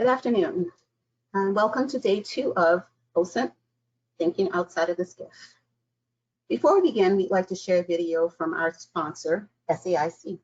Good afternoon, and welcome to day 2 of Osint, Thinking Outside of the Skiff. Before we begin, we'd like to share a video from our sponsor, Saic.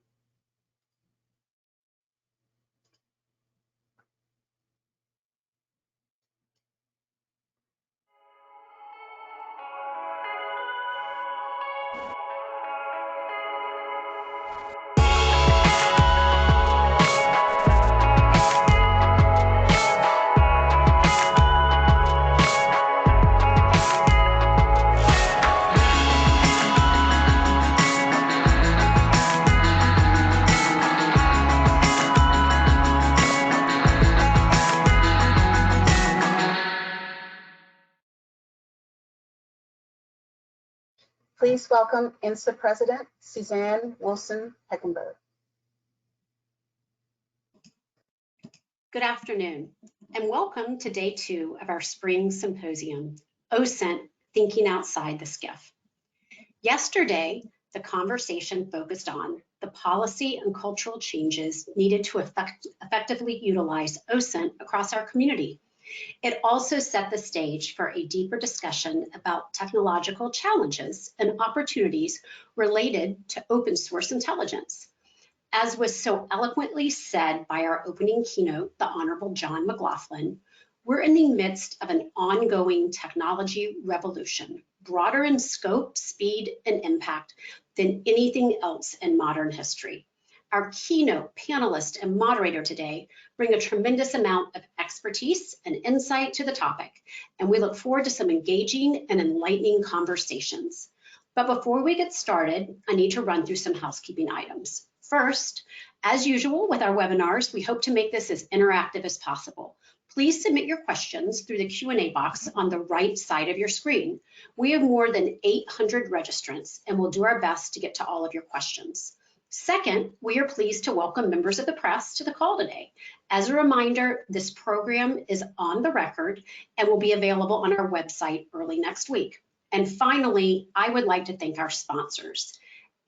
Please welcome INSA President Suzanne Wilson-Heckenberg. Good afternoon, and welcome to day 2 of our spring symposium, Osint, Thinking Outside the Skiff. Yesterday, the conversation focused on the policy and cultural changes needed to effectively utilize Osint across our community. It also set the stage for a deeper discussion about technological challenges and opportunities related to open source intelligence. As was so eloquently said by our opening keynote, the Honorable John McLaughlin, we're in the midst of an ongoing technology revolution, broader in scope, speed, and impact than anything else in modern history. Our keynote panelist and moderator today bring a tremendous amount of expertise and insight to the topic, and we look forward to some engaging and enlightening conversations. But before we get started, I need to run through some housekeeping items. First, as usual with our webinars, we hope to make this as interactive as possible. Please submit your questions through the Q&A box on the right side of your screen. We have more than 800 registrants, and we'll do our best to get to all of your questions. Second, we are pleased to welcome members of the press to the call today. As a reminder, this program is on the record and will be available on our website early next week. And finally, I would like to thank our sponsors,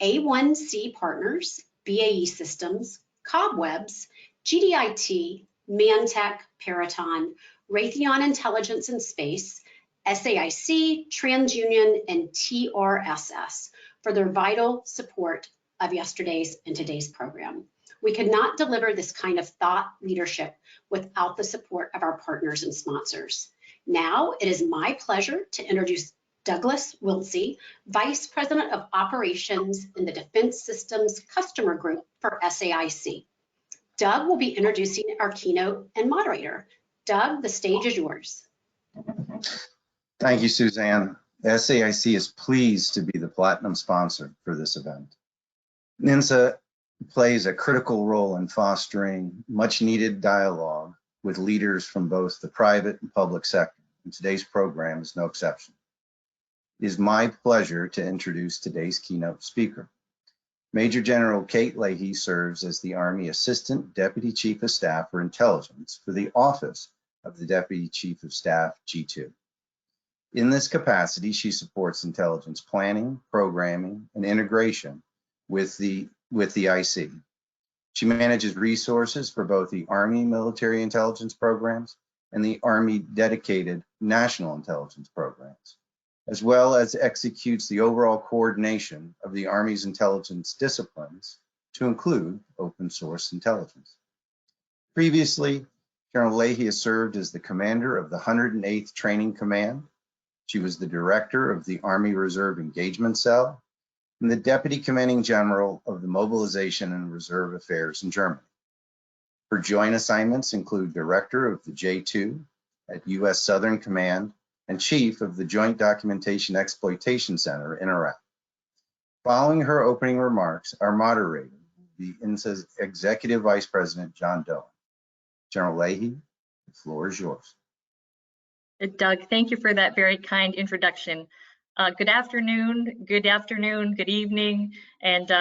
A1C Partners, BAE Systems, Cobwebs, GDIT, Mantec, Peraton, Raytheon Intelligence and Space, SAIC, TransUnion, and TRSS for their vital support of yesterday's and today's program. We could not deliver this kind of thought leadership without the support of our partners and sponsors. Now, it is my pleasure to introduce Douglas Wilsey, Vice President of Operations in the Defense Systems Customer Group for SAIC. Doug will be introducing our keynote and moderator. Doug, the stage is yours. Thank you, Suzanne. SAIC is pleased to be the platinum sponsor for this event. INSA plays a critical role in fostering much needed dialogue with leaders from both the private and public sector, and today's program is no exception. It is my pleasure to introduce today's keynote speaker. Major General Kate Leahy serves as the Army Assistant Deputy Chief of Staff for Intelligence for the Office of the Deputy Chief of Staff, G2. In this capacity, she supports intelligence planning, programming, and integration with the IC. She manages resources for both the Army military intelligence programs and the Army dedicated national intelligence programs, as well as executes the overall coordination of the Army's intelligence disciplines to include open source intelligence. Previously, General Leahy has served as the commander of the 108th Training Command. She was the director of the Army Reserve Engagement Cell and the Deputy Commanding General of the Mobilization and Reserve Affairs in Germany. Her joint assignments include Director of the J2 at U.S. Southern Command and Chief of the Joint Documentation Exploitation Center in Iraq. Following her opening remarks, our moderator will be INSA's Executive Vice President, John Doan. General Leahy, the floor is yours. Doug, thank you for that very kind introduction. Good afternoon, good evening, and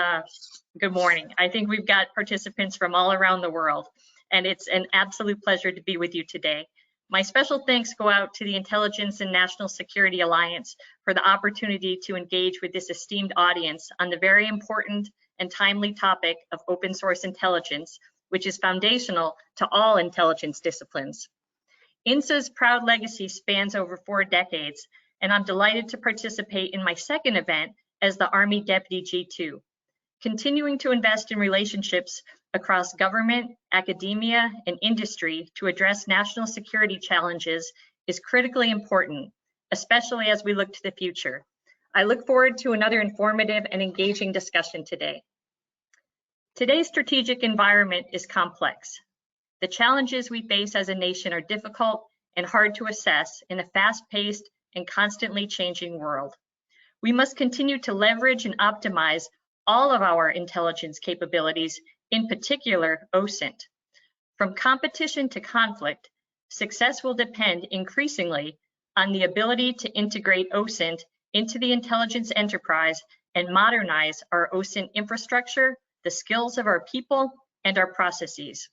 good morning. I think we've got participants from all around the world, and it's an absolute pleasure to be with you today. My special thanks go out to the Intelligence and National Security Alliance for the opportunity to engage with this esteemed audience on the very important and timely topic of open source intelligence, which is foundational to all intelligence disciplines. INSA's proud legacy spans over 4 decades, and I'm delighted to participate in my second event as the Army Deputy G2. Continuing to invest in relationships across government, academia, and industry to address national security challenges is critically important, especially as we look to the future. I look forward to another informative and engaging discussion today. Today's strategic environment is complex. The challenges we face as a nation are difficult and hard to assess in a fast-paced and constantly changing world. We must continue to leverage and optimize all of our intelligence capabilities, in particular OSINT. From competition to conflict, success will depend increasingly on the ability to integrate OSINT into the intelligence enterprise and modernize our OSINT infrastructure, the skills of our people, and our processes.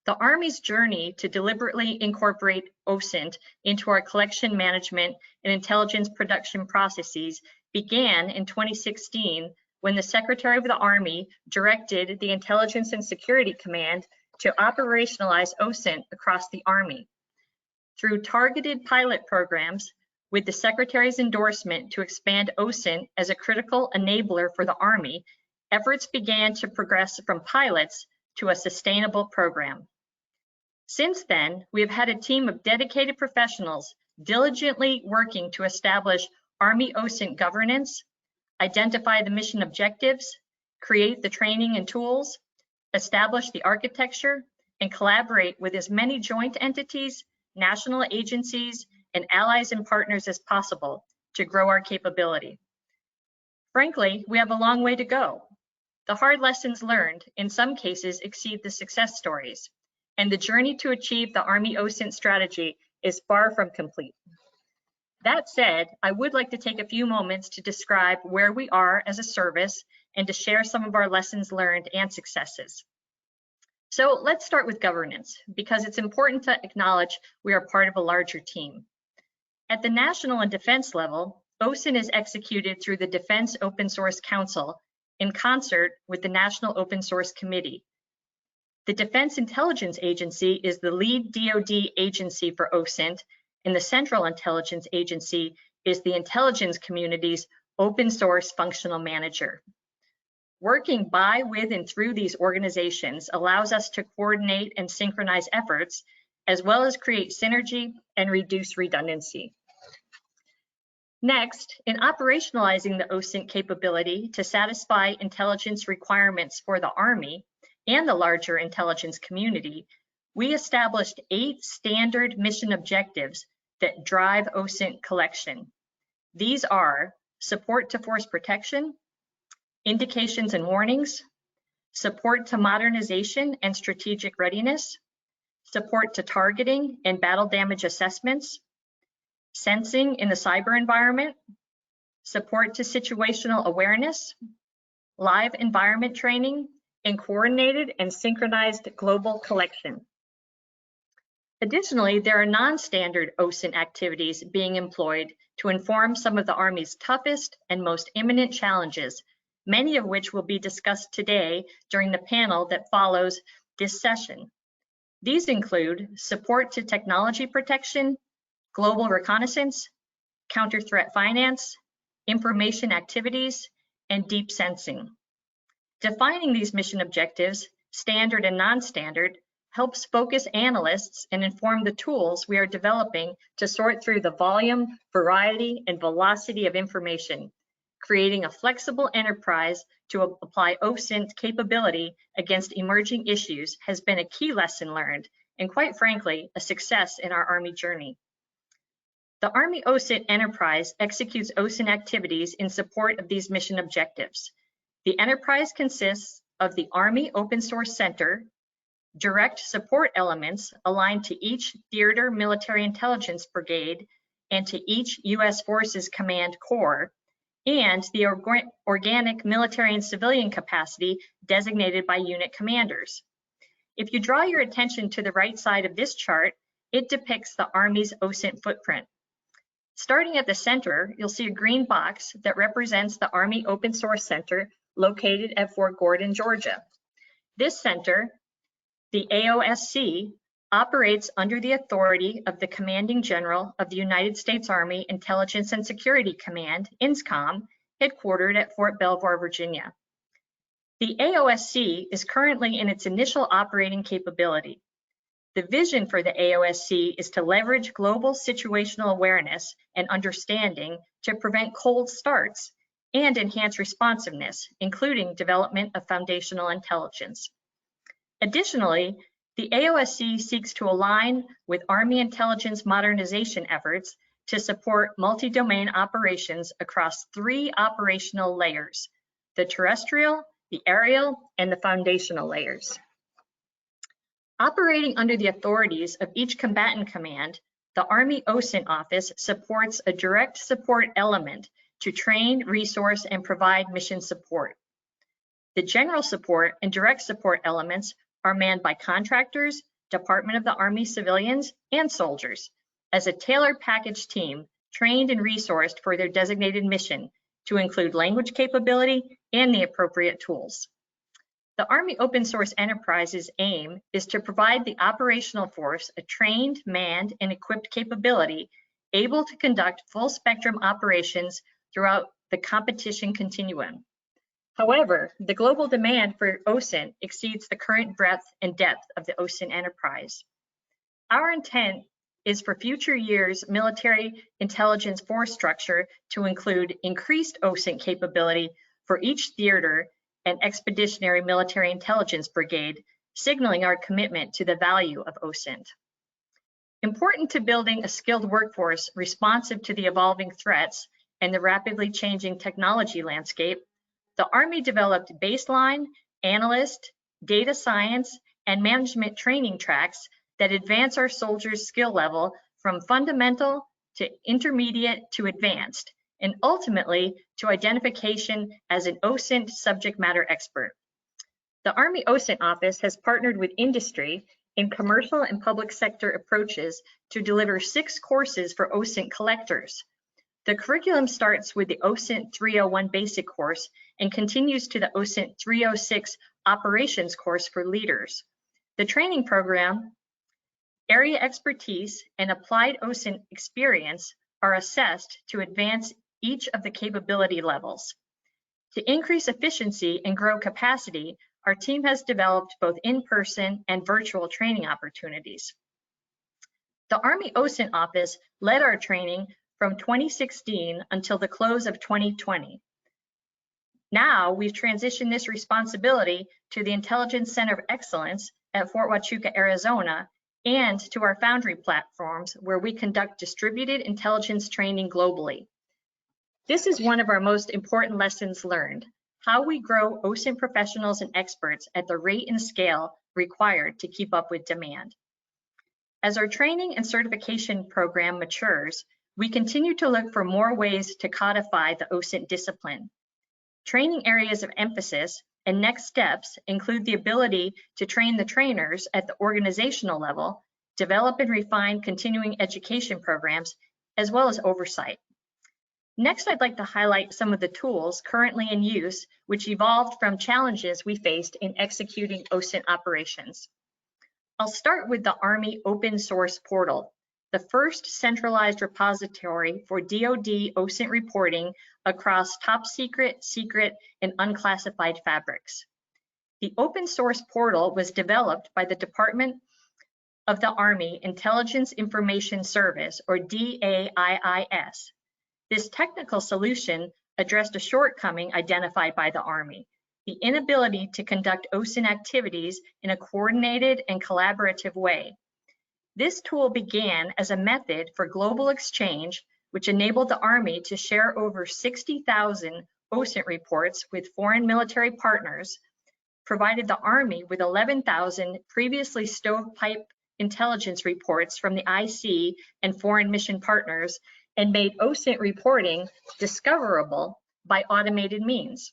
The Army's journey to deliberately incorporate OSINT into our collection management and intelligence production processes began in 2016 when the Secretary of the Army directed the Intelligence and Security Command to operationalize OSINT across the Army. Through targeted pilot programs, with the Secretary's endorsement to expand OSINT as a critical enabler for the Army, efforts began to progress from pilots to a sustainable program. Since then, we have had a team of dedicated professionals diligently working to establish Army OSINT governance, identify the mission objectives, create the training and tools, establish the architecture, and collaborate with as many joint entities, national agencies, and allies and partners as possible to grow our capability. Frankly, we have a long way to go. The hard lessons learned, in some cases, exceed the success stories, and the journey to achieve the Army OSINT strategy is far from complete. That said, I would like to take a few moments to describe where we are as a service and to share some of our lessons learned and successes. So let's start with governance, because it's important to acknowledge we are part of a larger team. At the national and defense level, OSINT is executed through the Defense Open Source Council in concert with the National Open Source Committee. The Defense Intelligence Agency is the lead DoD agency for OSINT, and the Central Intelligence Agency is the intelligence community's open source functional manager. Working by, with, and through these organizations allows us to coordinate and synchronize efforts, as well as create synergy and reduce redundancy. Next, in operationalizing the OSINT capability to satisfy intelligence requirements for the Army and the larger intelligence community, we established 8 standard mission objectives that drive OSINT collection. These are support to force protection, indications and warnings, support to modernization and strategic readiness, support to targeting and battle damage assessments, sensing in the cyber environment, support to situational awareness, live environment training, and coordinated and synchronized global collection. Additionally, there are non-standard OSINT activities being employed to inform some of the Army's toughest and most imminent challenges, many of which will be discussed today during the panel that follows this session. These include support to technology protection, global reconnaissance, counter-threat finance, information activities, and deep sensing. Defining these mission objectives, standard and non-standard, helps focus analysts and inform the tools we are developing to sort through the volume, variety, and velocity of information. Creating a flexible enterprise to apply OSINT capability against emerging issues has been a key lesson learned, and quite frankly, a success in our Army journey. The Army OSINT enterprise executes OSINT activities in support of these mission objectives. The enterprise consists of the Army Open Source Center, direct support elements aligned to each theater military intelligence brigade and to each U.S. Forces Command Corps, and the organic military and civilian capacity designated by unit commanders. If you draw your attention to the right side of this chart, it depicts the Army's OSINT footprint. Starting at the center, you'll see a green box that represents the Army Open Source Center located at Fort Gordon, Georgia. This center, the AOSC, operates under the authority of the Commanding General of the United States Army Intelligence and Security Command, INSCOM, headquartered at Fort Belvoir, Virginia. The AOSC is currently in its initial operating capability. The vision for the AOSC is to leverage global situational awareness and understanding to prevent cold starts and enhance responsiveness, including development of foundational intelligence. Additionally, the AOSC seeks to align with Army intelligence modernization efforts to support multi-domain operations across 3 operational layers: the terrestrial, the aerial, and the foundational layers. Operating under the authorities of each combatant command, the Army Osint office supports a direct support element to train, resource, and provide mission support. The general support and direct support elements are manned by contractors, Department of the Army civilians, and soldiers as a tailored package team trained and resourced for their designated mission to include language capability and the appropriate tools. The Army Open Source Enterprise's aim is to provide the operational force a trained, manned, and equipped capability able to conduct full spectrum operations throughout the competition continuum. However, the global demand for Osint exceeds the current breadth and depth of the Osint enterprise. Our intent is for future years' military intelligence force structure to include increased Osint capability for each theater and expeditionary military intelligence brigade, signaling our commitment to the value of Osint. Important to building a skilled workforce responsive to the evolving threats and the rapidly changing technology landscape, the Army developed baseline, analyst, data science, and management training tracks that advance our soldiers' skill level from fundamental to intermediate to advanced, and ultimately to identification as an Osint subject matter expert. The Army Osint office has partnered with industry in commercial and public sector approaches to deliver 6 courses for Osint collectors. The curriculum starts with the Osint 301 basic course and continues to the Osint 306 operations course for leaders. The training program, area expertise, and applied Osint experience are assessed to advance each of the capability levels. To increase efficiency and grow capacity, our team has developed both in-person and virtual training opportunities. The Army Osint office led our training from 2016 until the close of 2020. Now we've transitioned this responsibility to the Intelligence Center of Excellence at Fort Huachuca, Arizona, and to our Foundry platforms where we conduct distributed intelligence training globally. This is one of our most important lessons learned: how we grow Osint professionals and experts at the rate and scale required to keep up with demand. As our training and certification program matures, we continue to look for more ways to codify the Osint discipline. Training areas of emphasis and next steps include the ability to train the trainers at the organizational level, develop and refine continuing education programs, as well as oversight. Next, I'd like to highlight some of the tools currently in use, which evolved from challenges we faced in executing Osint operations. I'll start with the Army Open Source Portal, the first centralized repository for DoD Osint reporting across top secret, secret, and unclassified fabrics. The open source portal was developed by the Department of the Army Intelligence Information Service, or DAIIS. This technical solution addressed a shortcoming identified by the Army: the inability to conduct Osint activities in a coordinated and collaborative way. This tool began as a method for global exchange, which enabled the Army to share over 60,000 Osint reports with foreign military partners, provided the Army with 11,000 previously stovepipe intelligence reports from the IC and foreign mission partners, and made Osint reporting discoverable by automated means.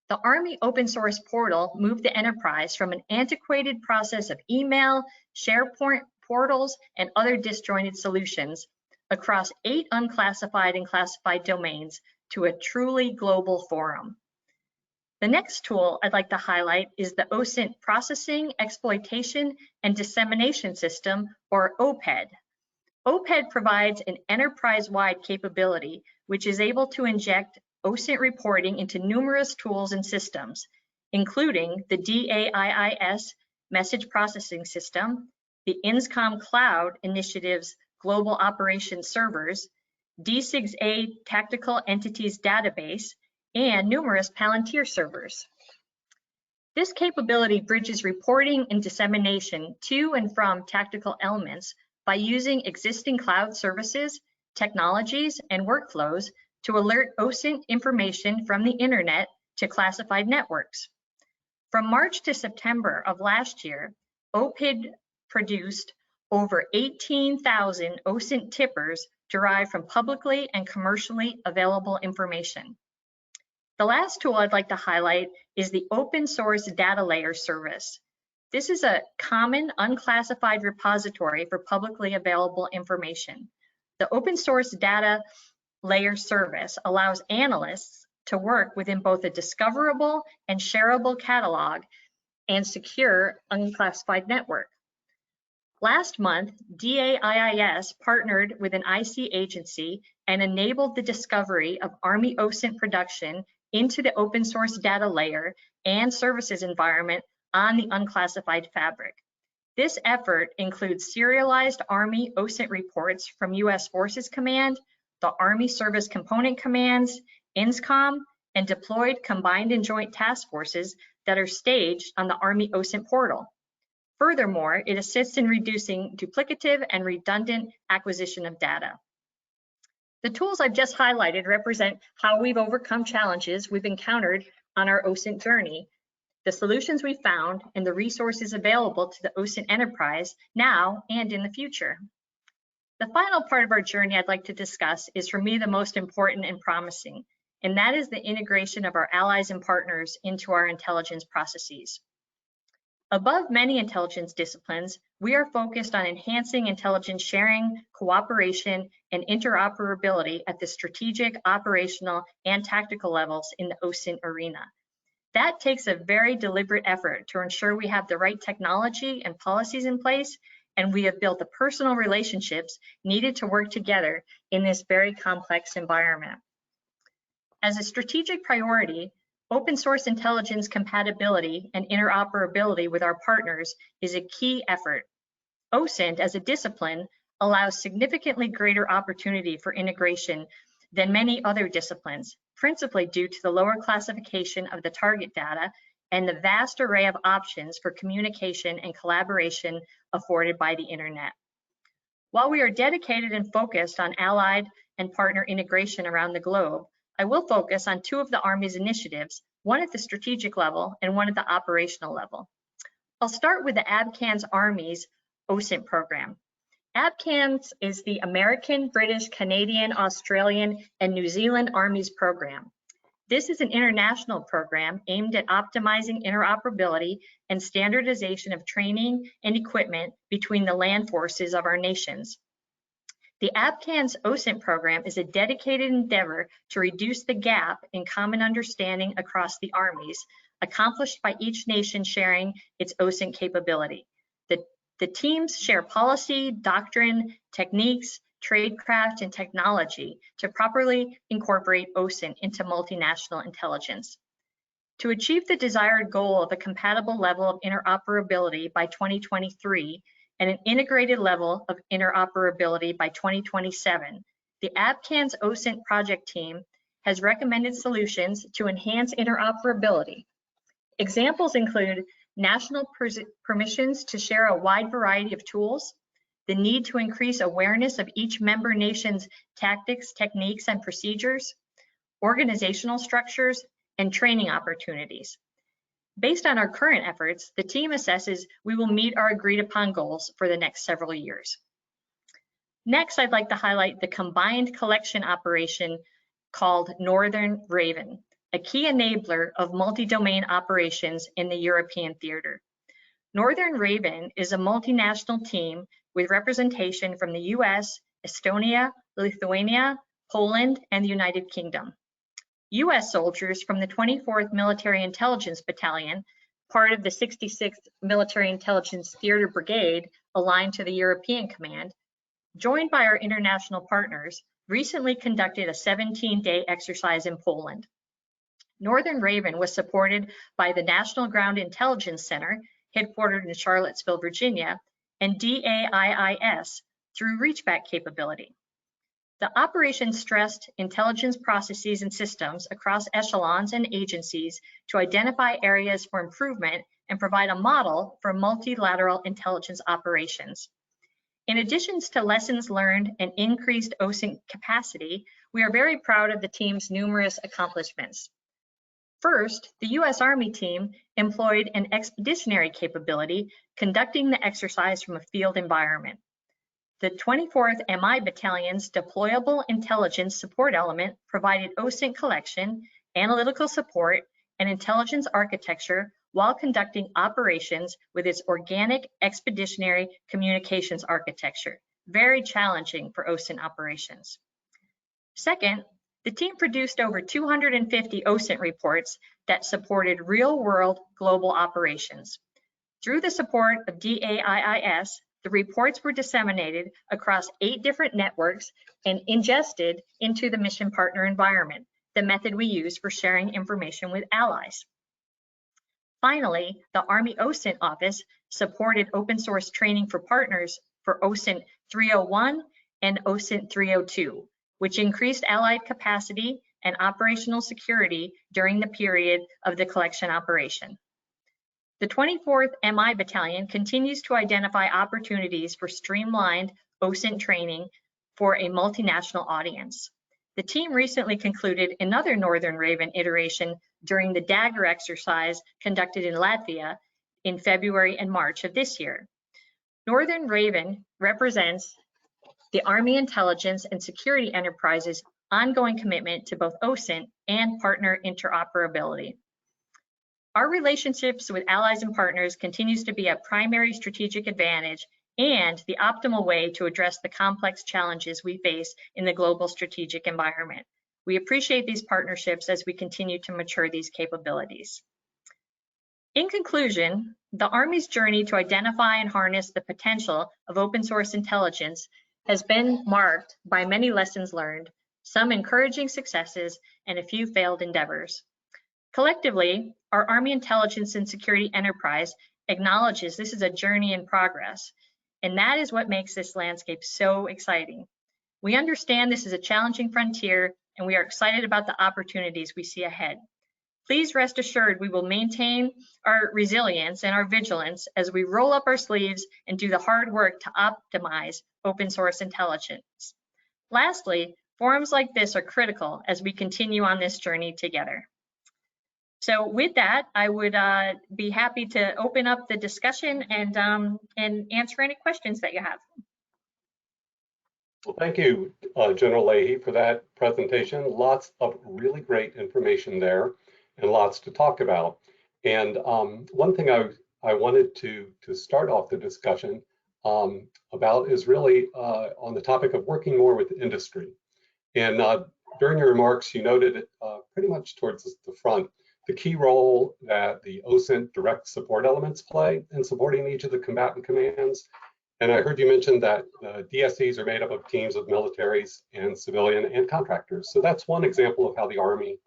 The Army Open Source Portal moved the enterprise from an antiquated process of email, SharePoint portals, and other disjointed solutions across 8 unclassified and classified domains to a truly global forum. The next tool I'd like to highlight is the Osint Processing, Exploitation, and Dissemination System, or OPED. OPED provides an enterprise-wide capability which is able to inject Osint reporting into numerous tools and systems, including the DAIIS Message Processing System, the INSCOM Cloud Initiative's Global Operations Servers, D6A Tactical Entities Database, and numerous Palantir servers. This capability bridges reporting and dissemination to and from tactical elements by using existing cloud services, technologies, and workflows to alert Osint information from the internet to classified networks. From March to September of last year, OPED produced over 18,000 Osint tippers derived from publicly and commercially available information. The last tool I'd like to highlight is the open source data layer service. This is a common unclassified repository for publicly available information. The open source data layer service allows analysts to work within both a discoverable and shareable catalog and secure unclassified network. Last month, DAIIS partnered with an IC agency and enabled the discovery of Army Osint production into the open source data layer and services environment on the unclassified fabric. This effort includes serialized Army Osint reports from U.S. Forces Command, the Army Service Component Commands, INSCOM, and deployed combined and joint task forces that are staged on the Army Osint portal. Furthermore, it assists in reducing duplicative and redundant acquisition of data. The tools I've just highlighted represent how we've overcome challenges we've encountered on our Osint journey, the solutions we found, and the resources available to the Osint enterprise now and in the future. The final part of our journey I'd like to discuss is, for me, the most important and promising, and that is the integration of our allies and partners into our intelligence processes. Above many intelligence disciplines, we are focused on enhancing intelligence sharing, cooperation, and interoperability at the strategic, operational, and tactical levels in the Osint arena. That takes a very deliberate effort to ensure we have the right technology and policies in place, and we have built the personal relationships needed to work together in this very complex environment. As a strategic priority, open source intelligence compatibility and interoperability with our partners is a key effort. Osint as a discipline allows significantly greater opportunity for integration than many other disciplines, principally due to the lower classification of the target data and the vast array of options for communication and collaboration afforded by the internet. While we are dedicated and focused on allied and partner integration around the globe, I will focus on two of the Army's initiatives, one at the strategic level and one at the operational level. I'll start with the ABCANS Army's Osint program. ABCANS is the American, British, Canadian, Australian, and New Zealand Army's program. This is an international program aimed at optimizing interoperability and standardization of training and equipment between the land forces of our nations. The ABCANS Osint program is a dedicated endeavor to reduce the gap in common understanding across the armies, accomplished by each nation sharing its Osint capability. The teams share policy, doctrine, techniques, tradecraft, and technology to properly incorporate Osint into multinational intelligence. To achieve the desired goal of a compatible level of interoperability by 2023, and an integrated level of interoperability by 2027, the ABCANS Osint project team has recommended solutions to enhance interoperability. Examples include national permissions to share a wide variety of tools, the need to increase awareness of each member nation's tactics, techniques, and procedures, organizational structures, and training opportunities. Based on our current efforts, the team assesses we will meet our agreed upon goals for the next several years. Next, I'd like to highlight the combined collection operation called Northern Raven, a key enabler of multi-domain operations in the European theater. Northern Raven is a multinational team with representation from the US, Estonia, Lithuania, Poland, and the United Kingdom. US soldiers from the 24th Military Intelligence Battalion, part of the 66th Military Intelligence Theater Brigade, aligned to the European Command, joined by our international partners, recently conducted a 17-day exercise in Poland. Northern Raven was supported by the National Ground Intelligence Center, headquartered in Charlottesville, Virginia, and DAIIS through reachback capability. The operation stressed intelligence processes and systems across echelons and agencies to identify areas for improvement and provide a model for multilateral intelligence operations. In addition to lessons learned and increased Osint capacity, we are very proud of the team's numerous accomplishments. First, the U.S. Army team employed an expeditionary capability, conducting the exercise from a field environment. The 24th MI Battalion's deployable intelligence support element provided Osint collection, analytical support, and intelligence architecture while conducting operations with its organic expeditionary communications architecture, very challenging for Osint operations. Second, the team produced over 250 Osint reports that supported real-world global operations. Through the support of DAIIS, the reports were disseminated across 8 different networks and ingested into the mission partner environment, the method we use for sharing information with allies. Finally, the Army Osint Office supported open source training for partners for Osint 301 and Osint 302, which increased allied capacity and operational security during the period of the collection operation. The 24th MI Battalion continues to identify opportunities for streamlined Osint training for a multinational audience. The team recently concluded another Northern Raven iteration during the Dagger exercise conducted in Latvia in February and March of this year. Northern Raven represents the Army Intelligence and Security Enterprise's ongoing commitment to both Osint and partner interoperability. Our relationships with allies and partners continues to be a primary strategic advantage and the optimal way to address the complex challenges we face in the global strategic environment. We appreciate these partnerships as we continue to mature these capabilities. In conclusion, the Army's journey to identify and harness the potential of open source intelligence has been marked by many lessons learned, some encouraging successes, and a few failed endeavors. Collectively, our Army Intelligence and Security Enterprise acknowledges this is a journey in progress, and that is what makes this landscape so exciting. We understand this is a challenging frontier, and we are excited about the opportunities we see ahead. Please rest assured we will maintain our resilience and our vigilance as we roll up our sleeves and do the hard work to optimize open source intelligence. Lastly, forums like this are critical as we continue on this journey together. So with that, I would be happy to open up the discussion and answer any questions that you have. Well, thank you, General Leahy, for that presentation. Lots of really great information there and lots to talk about. And one thing I wanted to start off the discussion about is really on the topic of working more with industry. And during your remarks, you noted pretty much towards the front the key role that the Osint direct support elements play in supporting each of the combatant commands. And I heard you mention that DSCs are made up of teams of militaries and civilian and contractors. So that's one example of how the Army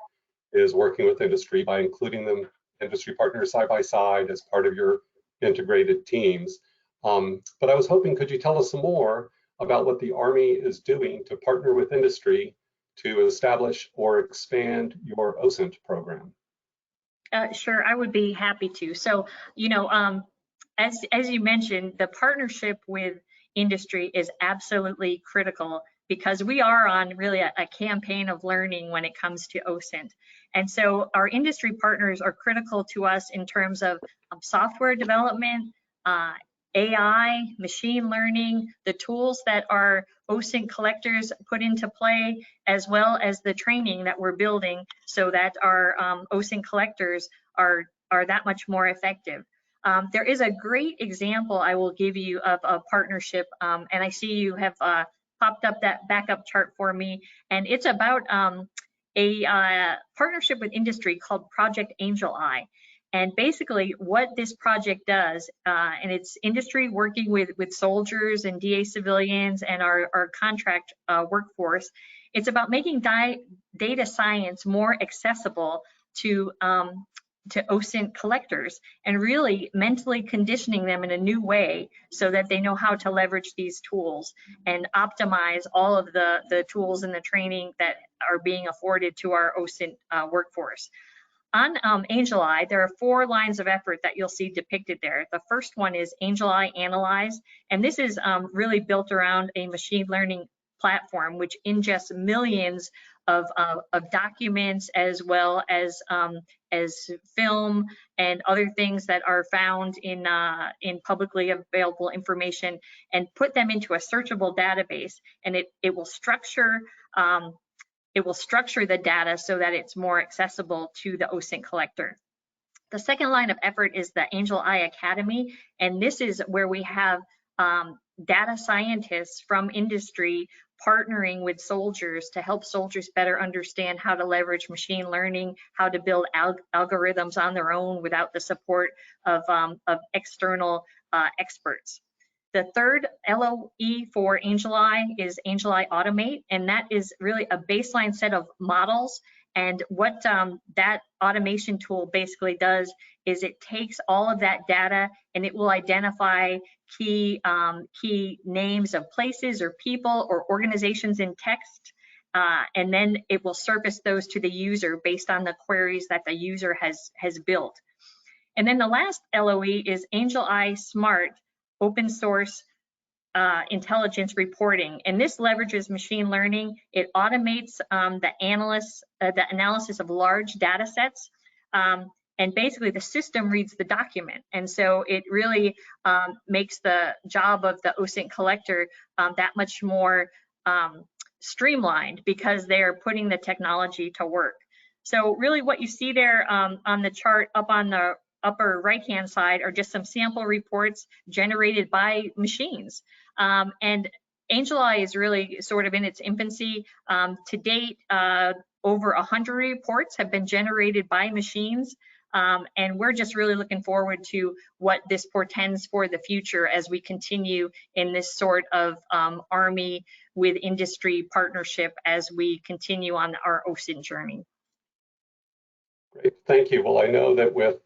is working with industry by including them industry partners side by side as part of your integrated teams. But I was hoping, could you tell us some more about what the Army is doing to partner with industry to establish or expand your Osint program? Sure, I would be happy to. So, you know, as you mentioned, the partnership with industry is absolutely critical because we are on really a campaign of learning when it comes to Osint. And so our industry partners are critical to us in terms of software development, AI, machine learning, the tools that our Osint collectors put into play, as well as the training that we're building so that our Osint collectors are that much more effective. There is a great example I will give you of a partnership, and I see you have popped up that backup chart for me, and it's about a partnership with industry called Project Angel Eye. And basically what this project does, and it's industry working with soldiers and DA civilians and our contract workforce, it's about making data science more accessible to Osint collectors and really mentally conditioning them in a new way so that they know how to leverage these tools and optimize all of the tools and the training that are being afforded to our Osint workforce. On Angel Eye, there are 4 lines of effort that you'll see depicted there. The first one is Angel Eye Analyze, and this is really built around a machine learning platform which ingests millions of documents as well as film and other things that are found in publicly available information and put them into a searchable database, and it will structure the data so that it's more accessible to the Osint collector. The second line of effort is the Angel Eye Academy, and this is where we have data scientists from industry partnering with soldiers to help soldiers better understand how to leverage machine learning, how to build algorithms on their own without the support of external experts. The third LOE for Angel Eye is Angel Eye Automate, and that is really a baseline set of models. And what that automation tool basically does is it takes all of that data and it will identify key names of places or people or organizations in text, and then it will surface those to the user based on the queries that the user has built. And then the last LOE is Angel Eye Smart open source intelligence reporting, and this leverages machine learning. It automates the analysis of large data sets, and basically the system reads the document, and so it really makes the job of the Osint collector that much more streamlined because they are putting the technology to work. So really what you see there on the chart up on the upper right-hand side are just some sample reports generated by machines. And Angel Eye is really sort of in its infancy. To date, over 100 reports have been generated by machines. And we're just really looking forward to what this portends for the future as we continue in this sort of Army with industry partnership as we continue on our Osint journey. Great, thank you. Well, I know that with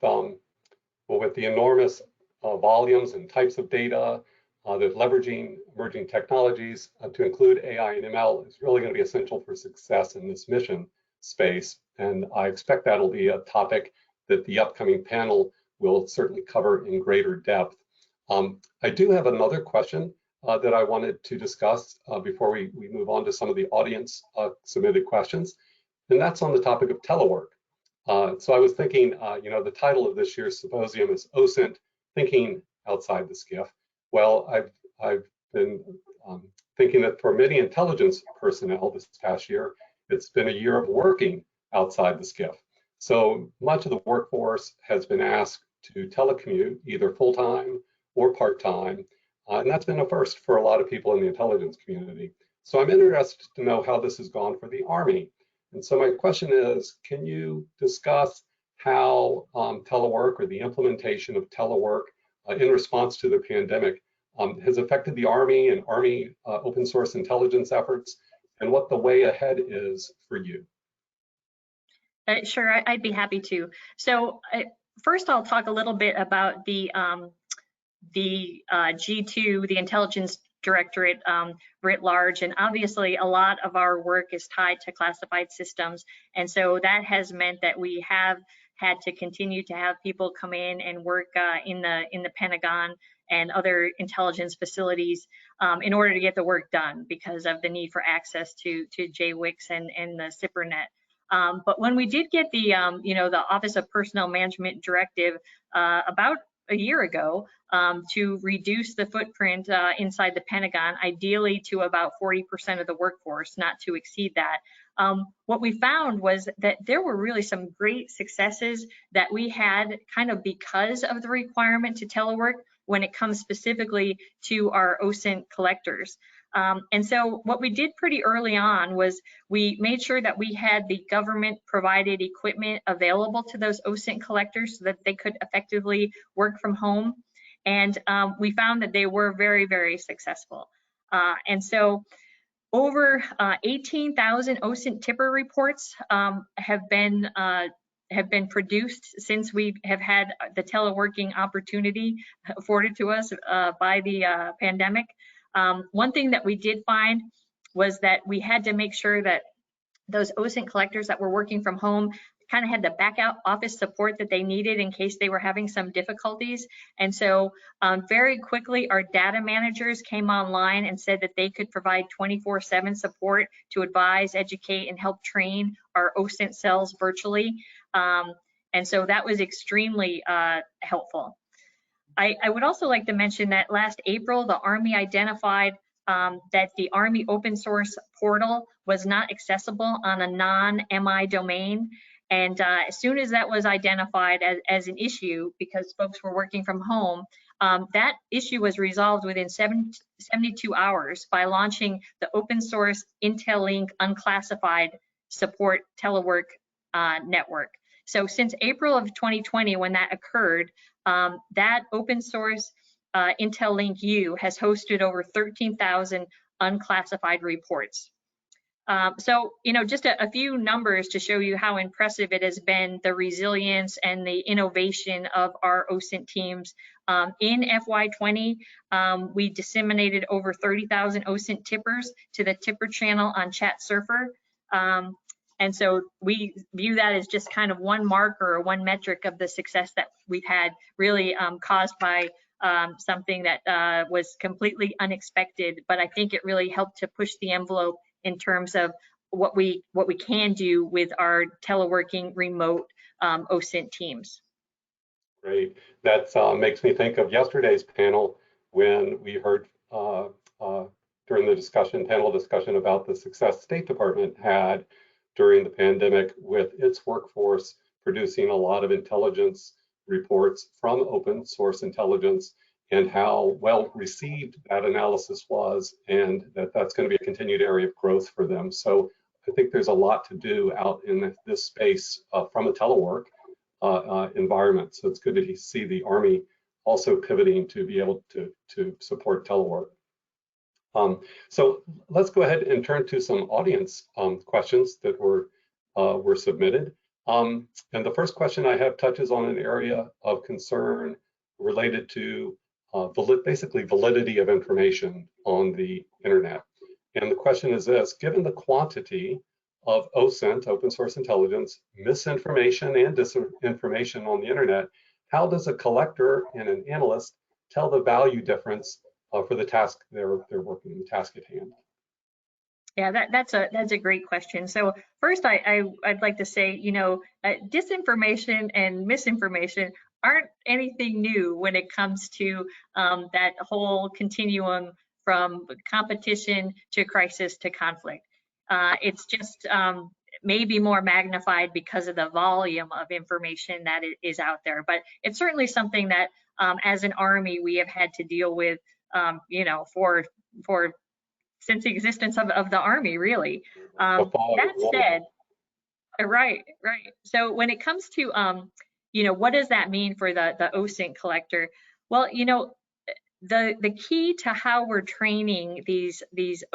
the enormous volumes and types of data, that leveraging emerging technologies to include AI and ML is really going to be essential for success in this mission space. And I expect that'll be a topic that the upcoming panel will certainly cover in greater depth. I do have another question that I wanted to discuss before we move on to some of the audience submitted questions, and that's on the topic of telework. So I was thinking, the title of this year's symposium is Osint, Thinking Outside the Skiff. Well, I've been thinking that for many intelligence personnel this past year, it's been a year of working outside the skiff. So much of the workforce has been asked to telecommute either full-time or part-time, and that's been a first for a lot of people in the intelligence community. So I'm interested to know how this has gone for the Army. And so my question is, can you discuss how telework or the implementation of telework in response to the pandemic has affected the Army and Army open source intelligence efforts, and what the way ahead is for you? Sure, I'd be happy to. So first I'll talk a little bit about the G2, the Intelligence Directorate writ large, and obviously a lot of our work is tied to classified systems, and so that has meant that we have had to continue to have people come in and work in the Pentagon and other intelligence facilities in order to get the work done because of the need for access to JWICs and the CIPRNet. But when we did get the the Office of Personnel Management Directive about a year ago to reduce the footprint inside the Pentagon, ideally to about 40% of the workforce, not to exceed that. What we found was that there were really some great successes that we had kind of because of the requirement to telework when it comes specifically to our Osint collectors. And so what we did pretty early on was we made sure that we had the government provided equipment available to those Osint collectors so that they could effectively work from home. And we found that they were very, very successful. And so over 18,000 Osint tipper reports have been produced since we have had the teleworking opportunity afforded to us by the pandemic. One thing that we did find was that we had to make sure that those Osint collectors that were working from home kind of had the back office support that they needed in case they were having some difficulties. And so very quickly, our data managers came online and said that they could provide 24/7 support to advise, educate, and help train our Osint cells virtually. And so that was extremely helpful. I would also like to mention that last April, the Army identified that the Army open source portal was not accessible on a non-MI domain. And as soon as that was identified as an issue, because folks were working from home, that issue was resolved within 72 hours by launching the open source IntelliLink unclassified support telework network. So since April of 2020, when that occurred, that open source IntelliLink U has hosted over 13,000 unclassified reports. So, just a few numbers to show you how impressive it has been, the resilience and the innovation of our Osint teams. In FY20, we disseminated over 30,000 Osint tippers to the tipper channel on Chat Surfer. And so we view that as just kind of one marker or one metric of the success that we've had, really caused by something that was completely unexpected, but I think it really helped to push the envelope in terms of what we can do with our teleworking remote Osint teams. Great. That makes me think of yesterday's panel when we heard during the panel discussion about the success State Department had during the pandemic with its workforce producing a lot of intelligence reports from open source intelligence, and how well received that analysis was, and that's going to be a continued area of growth for them. So I think there's a lot to do out in this space from a telework environment. So it's good to see the Army also pivoting to be able to support telework. So let's go ahead and turn to some audience questions that were submitted. And the first question I have touches on an area of concern related to basically validity of information on the internet. And the question is this: given the quantity of OSINT, open source intelligence, misinformation and disinformation on the internet, how does a collector and an analyst tell the value difference for the task they're working, the task at hand? Yeah, that's a great question. So first, I'd like to say, disinformation and misinformation aren't anything new when it comes to that whole continuum from competition to crisis to conflict. It's just maybe more magnified because of the volume of information that is out there. But it's certainly something that, as an Army, we have had to deal with, for since the existence of the Army, really. That said, right. So when it comes to, what does that mean for the OSINT collector? Well, the key to how we're training these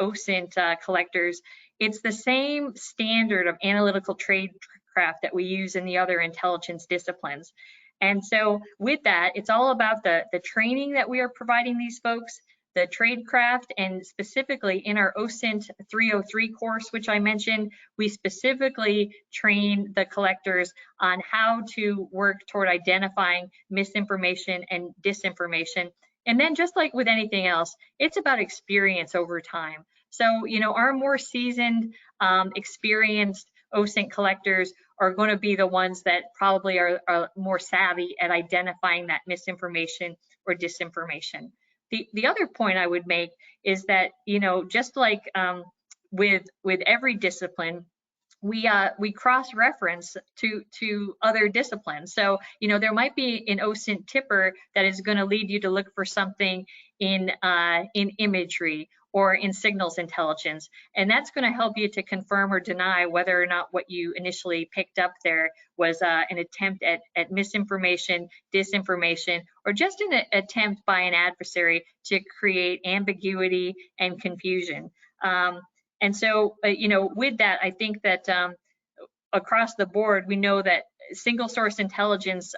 OSINT collectors, it's the same standard of analytical tradecraft that we use in the other intelligence disciplines. And so with that, it's all about the training that we are providing these folks, the tradecraft, and specifically in our OSINT 303 course, which I mentioned, we specifically train the collectors on how to work toward identifying misinformation and disinformation. And then, just like with anything else, it's about experience over time. So, our more seasoned, experienced OSINT collectors are going to be the ones that probably are more savvy at identifying that misinformation or disinformation. The other point I would make is that, just like with every discipline, we cross-reference to other disciplines. So, there might be an OSINT tipper that is going to lead you to look for something in imagery, or in signals intelligence. And that's going to help you to confirm or deny whether or not what you initially picked up there was an attempt at misinformation, disinformation, or just an attempt by an adversary to create ambiguity and confusion. And so, with that, I think that across the board, we know that single source intelligence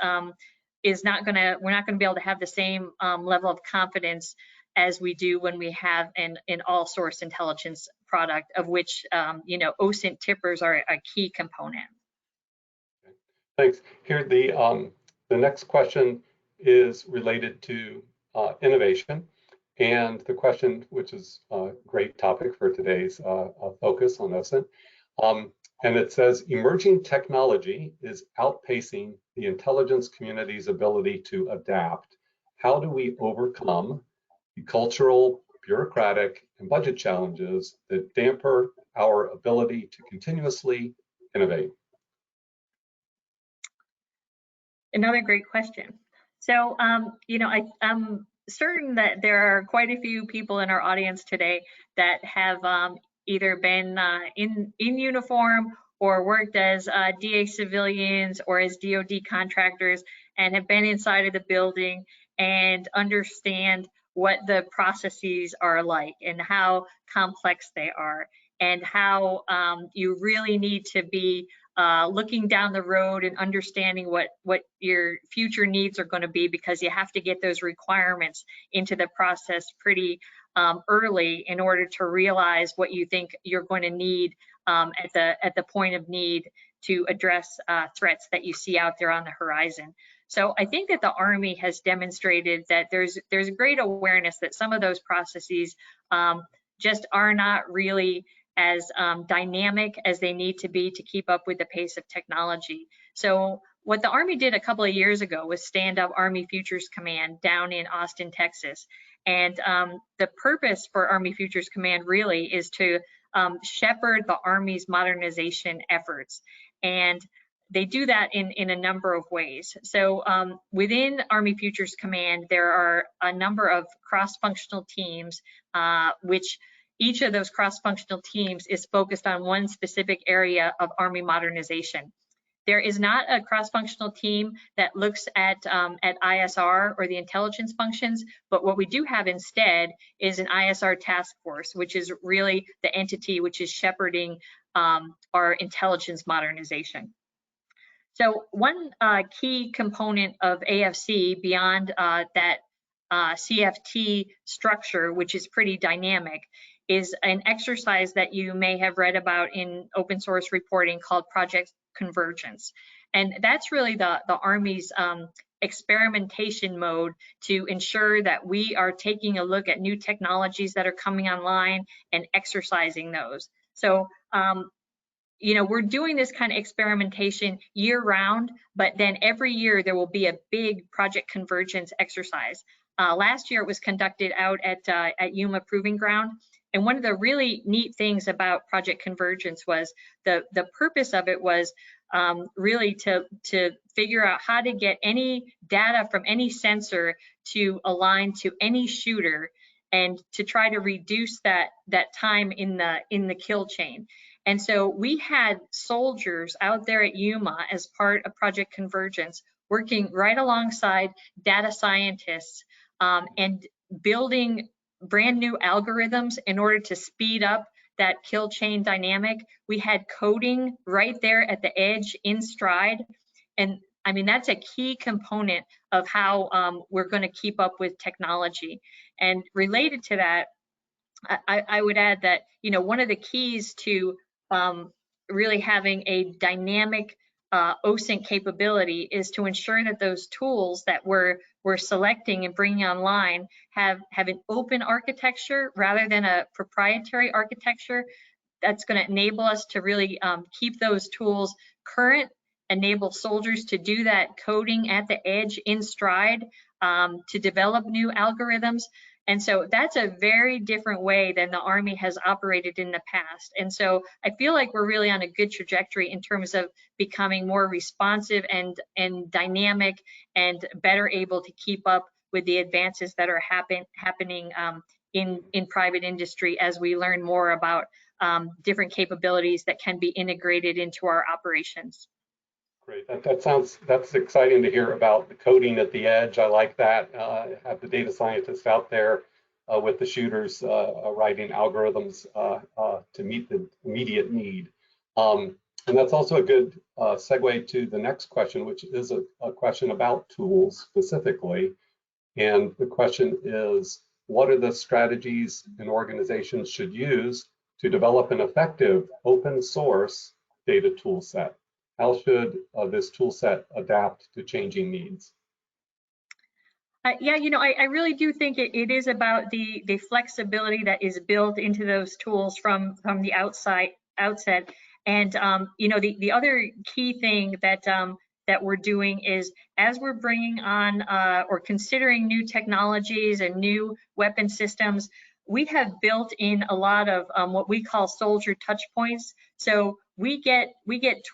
we're not going to be able to have the same level of confidence as we do when we have an all source intelligence product, of which Osint tippers are a key component. Thanks. Here, the next question is related to innovation, and the question, which is a great topic for today's focus on Osint, and it says, emerging technology is outpacing the intelligence community's ability to adapt. How do we overcome the cultural, bureaucratic, and budget challenges that damper our ability to continuously innovate? Another great question. So, I'm certain that there are quite a few people in our audience today that have either been in uniform or worked as DA civilians or as DoD contractors and have been inside of the building and understand what the processes are like and how complex they are, and how you really need to be looking down the road and understanding what your future needs are going to be, because you have to get those requirements into the process pretty early in order to realize what you think you're going to need at the point of need to address threats that you see out there on the horizon. So I think that the Army has demonstrated that there's a great awareness that some of those processes just are not really as dynamic as they need to be to keep up with the pace of technology. So what the Army did a couple of years ago was stand up Army Futures Command down in Austin, Texas. And the purpose for Army Futures Command really is to shepherd the Army's modernization efforts. And they do that in a number of ways. So within Army Futures Command, there are a number of cross-functional teams, which each of those cross-functional teams is focused on one specific area of Army modernization. There is not a cross-functional team that looks at ISR or the intelligence functions, but what we do have instead is an ISR task force, which is really the entity which is shepherding our intelligence modernization. So one key component of AFC beyond that CFT structure, which is pretty dynamic, is an exercise that you may have read about in open source reporting called Project Convergence. And that's really the Army's experimentation mode to ensure that we are taking a look at new technologies that are coming online and exercising those. So, we're doing this kind of experimentation year round, but then every year there will be a big Project Convergence exercise. Last year it was conducted out at Yuma Proving Ground. And one of the really neat things about Project Convergence was the purpose of it was really to figure out how to get any data from any sensor to align to any shooter, and to try to reduce that time in the kill chain. And so we had soldiers out there at Yuma as part of Project Convergence working right alongside data scientists and building brand new algorithms in order to speed up that kill chain dynamic. We had coding right there at the edge in stride. And I mean, that's a key component of how we're going to keep up with technology. And related to that, I would add that, one of the keys to really having a dynamic Osint capability is to ensure that those tools that we're selecting and bringing online have an open architecture rather than a proprietary architecture. That's going to enable us to really keep those tools current, enable soldiers to do that coding at the edge in stride, to develop new algorithms. And so that's a very different way than the Army has operated in the past. And so I feel like we're really on a good trajectory in terms of becoming more responsive and dynamic and better able to keep up with the advances that are happening in private industry as we learn more about different capabilities that can be integrated into our operations. Great. That's exciting to hear about the coding at the edge. I like that. Have the data scientists out there with the shooters writing algorithms to meet the immediate need. And that's also a good segue to the next question, which is a question about tools specifically. And the question is, what are the strategies an organization should use to develop an effective open source data tool set? How should this tool set adapt to changing needs? Yeah, I really do think it is about the flexibility that is built into those tools from the outset. And the other key thing that we're doing is, as we're bringing on or considering new technologies and new weapon systems, we have built in a lot of what we call soldier touch points. So we get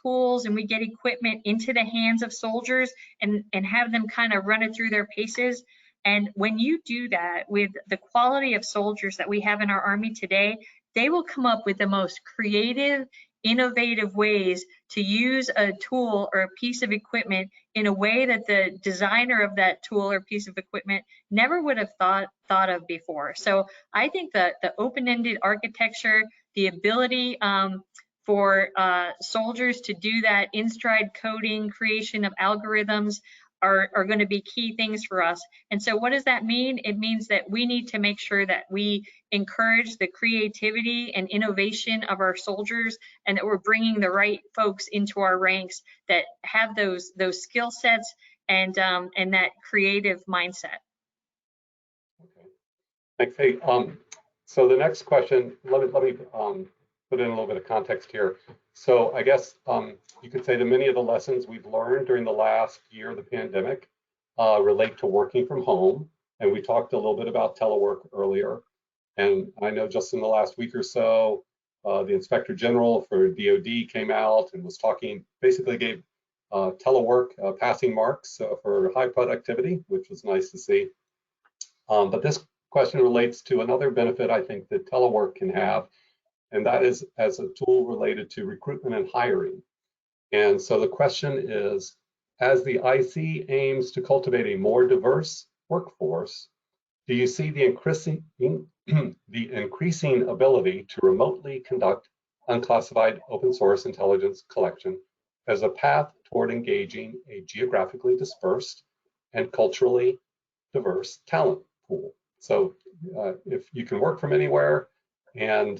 tools and we get equipment into the hands of soldiers and have them kind of run it through their paces. And when you do that with the quality of soldiers that we have in our Army today, they will come up with the most creative, innovative ways to use a tool or a piece of equipment in a way that the designer of that tool or piece of equipment never would have thought of before. So I think that the open-ended architecture, the ability for soldiers to do that in-stride coding, creation of algorithms are going to be key things for us. And so what does that mean? It means that we need to make sure that we encourage the creativity and innovation of our soldiers, and that we're bringing the right folks into our ranks that have those skill sets and that creative mindset. Okay, thanks. Hey, so the next question, let me put in a little bit of context here. So I guess you could say that many of the lessons we've learned during the last year of the pandemic relate to working from home. And we talked a little bit about telework earlier. And I know just in the last week or so, the Inspector General for DoD came out and was talking, basically gave telework passing marks for high productivity, which was nice to see. But this question relates to another benefit I think that telework can have, and that is as a tool related to recruitment and hiring. And so the question is, as the IC aims to cultivate a more diverse workforce, do you see the increasing ability to remotely conduct unclassified open source intelligence collection as a path toward engaging a geographically dispersed and culturally diverse talent pool? So if you can work from anywhere and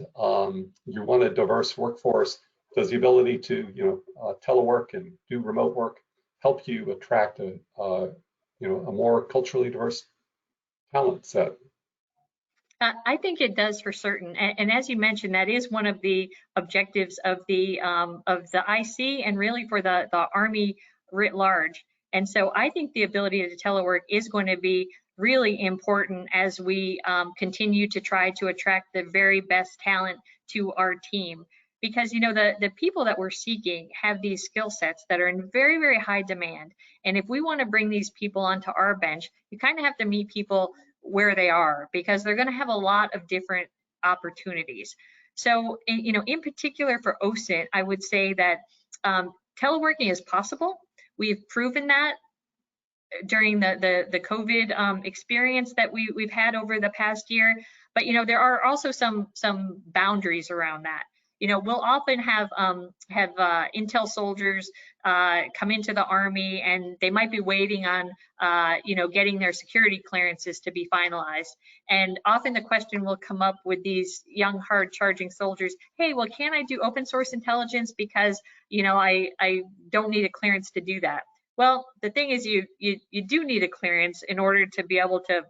you want a diverse workforce, does the ability to telework and do remote work help you attract a more culturally diverse talent set? I think it does for certain, and as you mentioned, that is one of the objectives of the IC and really for the Army writ large. And so I think the ability to telework is going to be really important as we continue to try to attract the very best talent to our team. Because the people that we're seeking have these skill sets that are in very, very high demand. And if we want to bring these people onto our bench, you kind of have to meet people where they are, because they're going to have a lot of different opportunities. So, in particular for Osint, I would say that teleworking is possible. We've proven that during the COVID experience that we've had over the past year. But there are also some boundaries around that. We'll often have intel soldiers come into the Army, and they might be waiting on getting their security clearances to be finalized. And often the question will come up with these young, hard charging soldiers, hey, well, can I do open source intelligence because I don't need a clearance to do that? Well, the thing is, you do need a clearance in order to be able to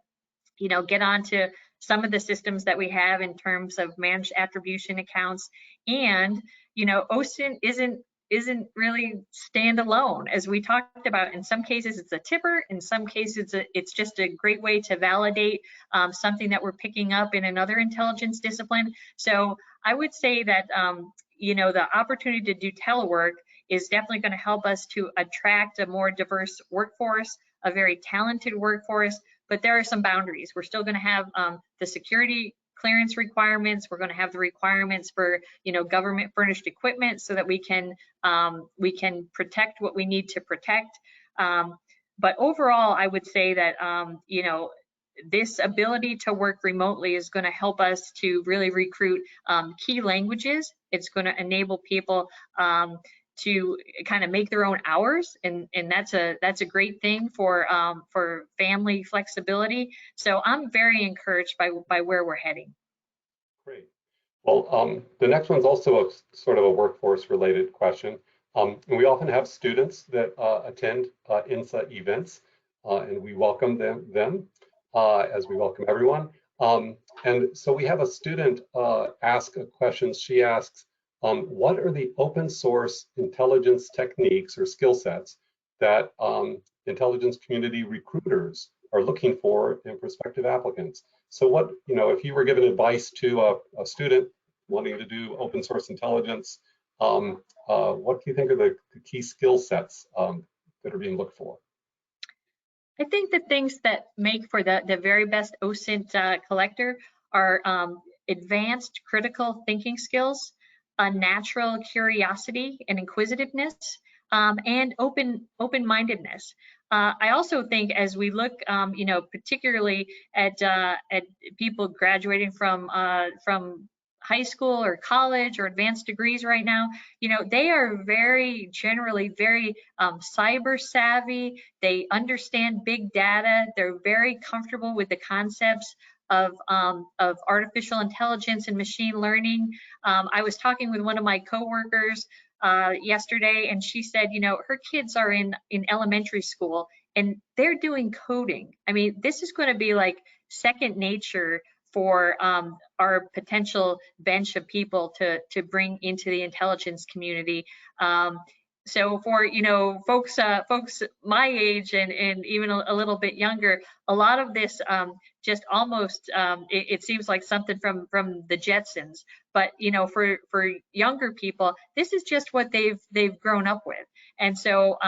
get onto some of the systems that we have in terms of managed attribution accounts. And Osint isn't really standalone, as we talked about. In some cases it's a tipper, in some cases it's just a great way to validate something that we're picking up in another intelligence discipline. So I would say that the opportunity to do telework is definitely going to help us to attract a more diverse workforce, a very talented workforce, but there are some boundaries. We're still going to have the security clearance requirements. We're going to have the requirements for, you know, government furnished equipment so that we can protect what we need to protect. But overall, I would say that, you know, this ability to work remotely is going to help us to really recruit key languages. It's going to enable people to kind of make their own hours, and that's a great thing for family flexibility. So I'm very encouraged by where we're heading. Great. Well, the next one's also a sort of a workforce related question. And we often have students that attend INSA events, and we welcome them as we welcome everyone. And so we have a student ask a question. She asks, what are the open source intelligence techniques or skill sets that intelligence community recruiters are looking for in prospective applicants? So what, you know, if you were giving advice to a student wanting to do open source intelligence, what do you think are the key skill sets that are being looked for? I think the things that make for the very best Osint collector are advanced critical thinking skills, a natural curiosity and inquisitiveness, and open-mindedness. I also think as we look, you know, particularly at people graduating from high school or college or advanced degrees right now, you know, they are generally very cyber savvy. They understand big data. They're very comfortable with the concepts of artificial intelligence and machine learning. I was talking with one of my coworkers yesterday, and she said, you know, her kids are in elementary school and they're doing coding. I mean, this is going to be like second nature for our potential bench of people to bring into the intelligence community. So for, you know, folks my age and even a little bit younger, a lot of this just almost it seems like something from the Jetsons. But you know, for younger people, this is just what they've grown up with. And so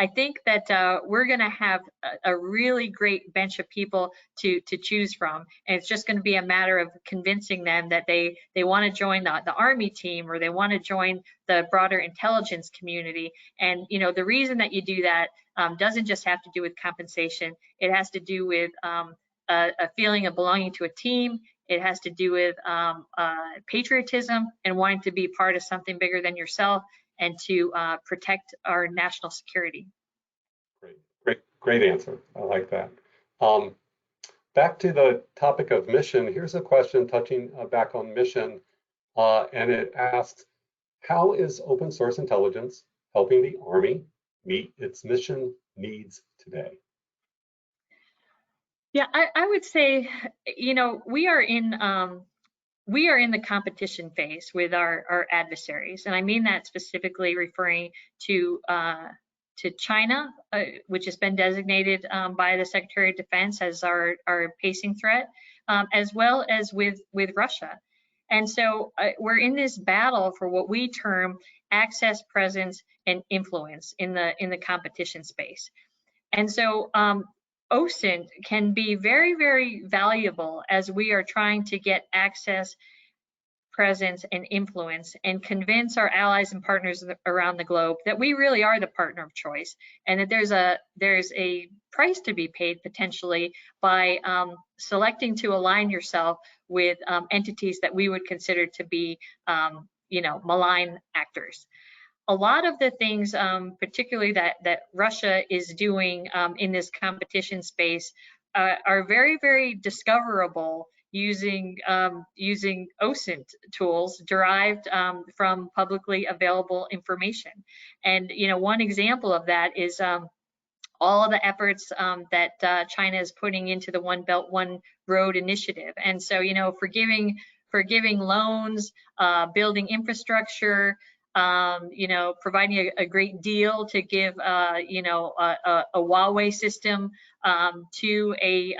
I think that we're going to have a really great bench of people to choose from, and it's just going to be a matter of convincing them that they want to join the Army team, or they want to join the broader intelligence community. And you know, the reason that you do that doesn't just have to do with compensation. It has to do with a feeling of belonging to a team. It has to do with patriotism and wanting to be part of something bigger than yourself, and to protect our national security. Great answer. I like that. Back to the topic of mission, here's a question touching back on mission, and it asks, how is open source intelligence helping the Army meet its mission needs today? Yeah, I would say, you know, we are in the competition phase with our adversaries, and I mean that specifically referring to China, which has been designated by the Secretary of Defense as our pacing threat, as well as with Russia. And so we're in this battle for what we term access, presence, and influence in the competition space. And so Osint can be very, very valuable as we are trying to get access, presence, and influence, and convince our allies and partners around the globe that we really are the partner of choice, and that there's a price to be paid potentially by selecting to align yourself with entities that we would consider to be, you know, malign actors. A lot of the things, particularly that Russia is doing in this competition space, are very, very discoverable using Osint tools derived from publicly available information. And you know, one example of that is all of the efforts that China is putting into the One Belt, One Road initiative. And so, you know, for giving loans, building infrastructure, you know, providing a great deal to give, you know, a Huawei system to a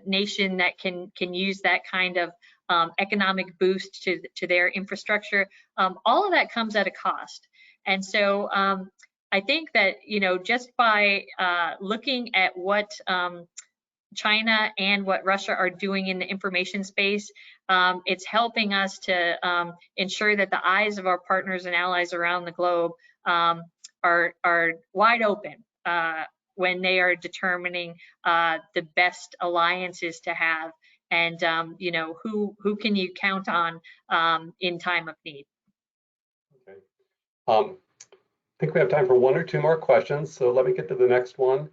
nation that can use that kind of economic boost to their infrastructure. All of that comes at a cost. And so I think that, just by looking at what China and what Russia are doing in the information space, it's helping us to ensure that the eyes of our partners and allies around the globe are wide open when they are determining the best alliances to have, and who can you count on in time of need. Okay. I think we have time for one or two more questions, so let me get to the next one.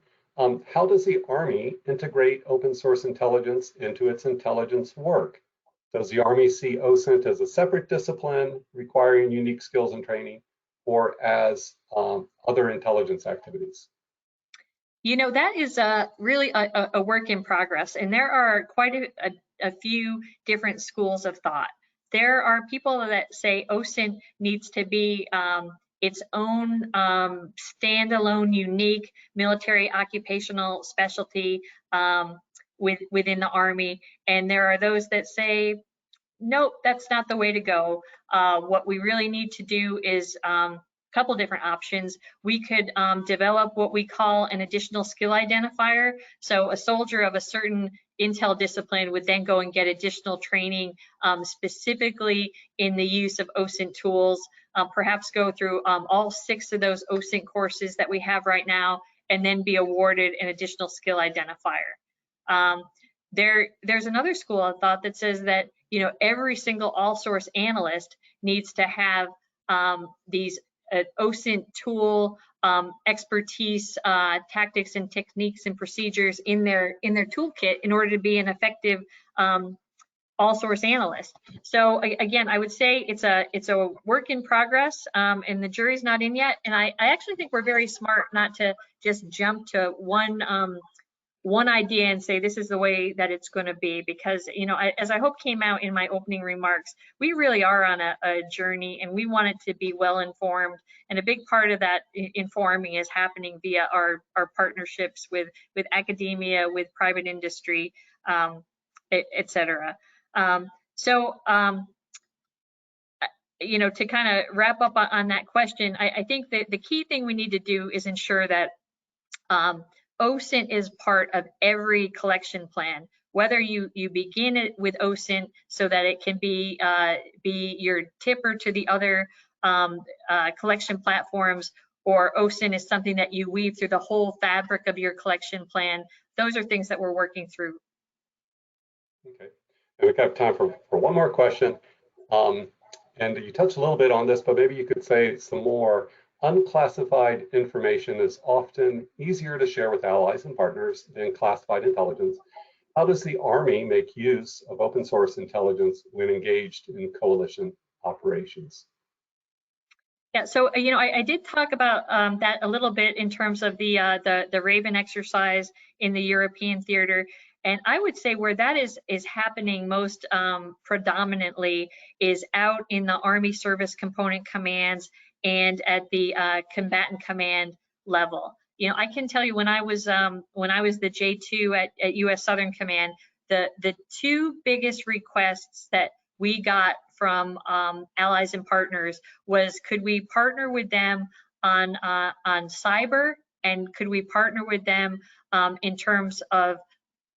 How does the Army integrate open source intelligence into its intelligence work? Does the Army see Osint as a separate discipline requiring unique skills and training, or as other intelligence activities? That is really a work in progress, and there are quite a few different schools of thought. There are people that say Osint needs to be its own standalone, unique military occupational specialty within the Army, and there are those that say, nope, that's not the way to go. What we really need to do is couple different options. We could develop what we call an additional skill identifier. So a soldier of a certain intel discipline would then go and get additional training specifically in the use of Osint tools, perhaps go through all 6 of those Osint courses that we have right now, and then be awarded an additional skill identifier. There's another school of thought that says that every single all source analyst needs to have these Osint tool expertise, tactics and techniques and procedures in their toolkit in order to be an effective all source analyst. So again, I would say it's a work in progress, and the jury's not in yet. And I actually think we're very smart not to just jump to one idea and say this is the way that it's going to be, because as I hope came out in my opening remarks, we really are on a journey, and we want it to be well informed, and a big part of that informing is happening via our partnerships with academia, with private industry, etc. To kind of wrap up on that question, I think that the key thing we need to do is ensure that Osint is part of every collection plan, whether you begin it with Osint so that it can be your tipper to the other collection platforms, or Osint is something that you weave through the whole fabric of your collection plan. Those are things that we're working through. Okay, and we have time for one more question. And you touched a little bit on this, but maybe you could say some more. Unclassified information is often easier to share with allies and partners than classified intelligence. How does the Army make use of open source intelligence when engaged in coalition operations? Yeah, so I did talk about that a little bit in terms of the Raven exercise in the European theater, and I would say where that is happening most predominantly is out in the Army Service Component Commands and at the combatant command level. I can tell you when I was the J2 at U.S. Southern Command, the 2 biggest requests that we got from allies and partners was, could we partner with them on cyber, and could we partner with them in terms of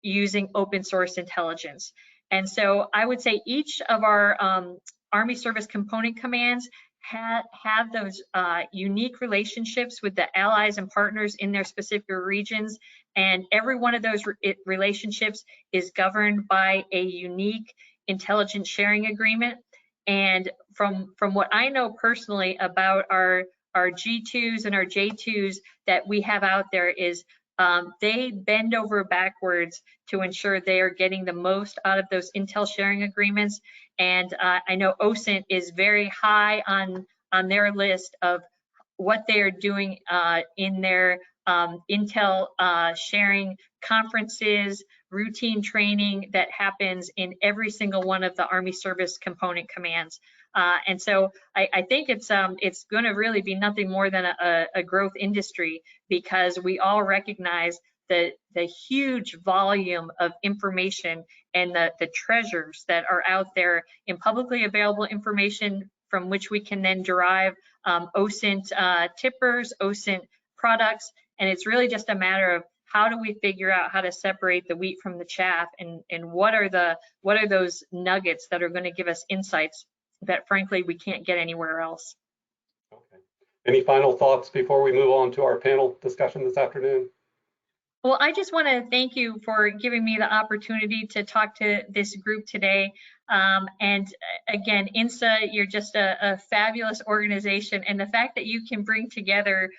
using open source intelligence? And so I would say each of our Army Service Component Commands have those unique relationships with the allies and partners in their specific regions, and every one of those relationships is governed by a unique intelligence sharing agreement. And from what I know personally about our G2s and our J2s that we have out there is they bend over backwards to ensure they are getting the most out of those intel sharing agreements. And I know Osint is very high on their list of what they are doing in their intel sharing conferences, routine training that happens in every single one of the Army Service Component Commands. And so I think it's going to really be nothing more than a growth industry, because we all recognize the huge volume of information and the treasures that are out there in publicly available information from which we can then derive Osint tippers, Osint products, and it's really just a matter of how do we figure out how to separate the wheat from the chaff, and what are those nuggets that are going to give us insights that frankly we can't get anywhere else. Okay. Any final thoughts before we move on to our panel discussion this afternoon? Well, I just want to thank you for giving me the opportunity to talk to this group today. And again, INSA, you're just a fabulous organization. And the fact that you can bring together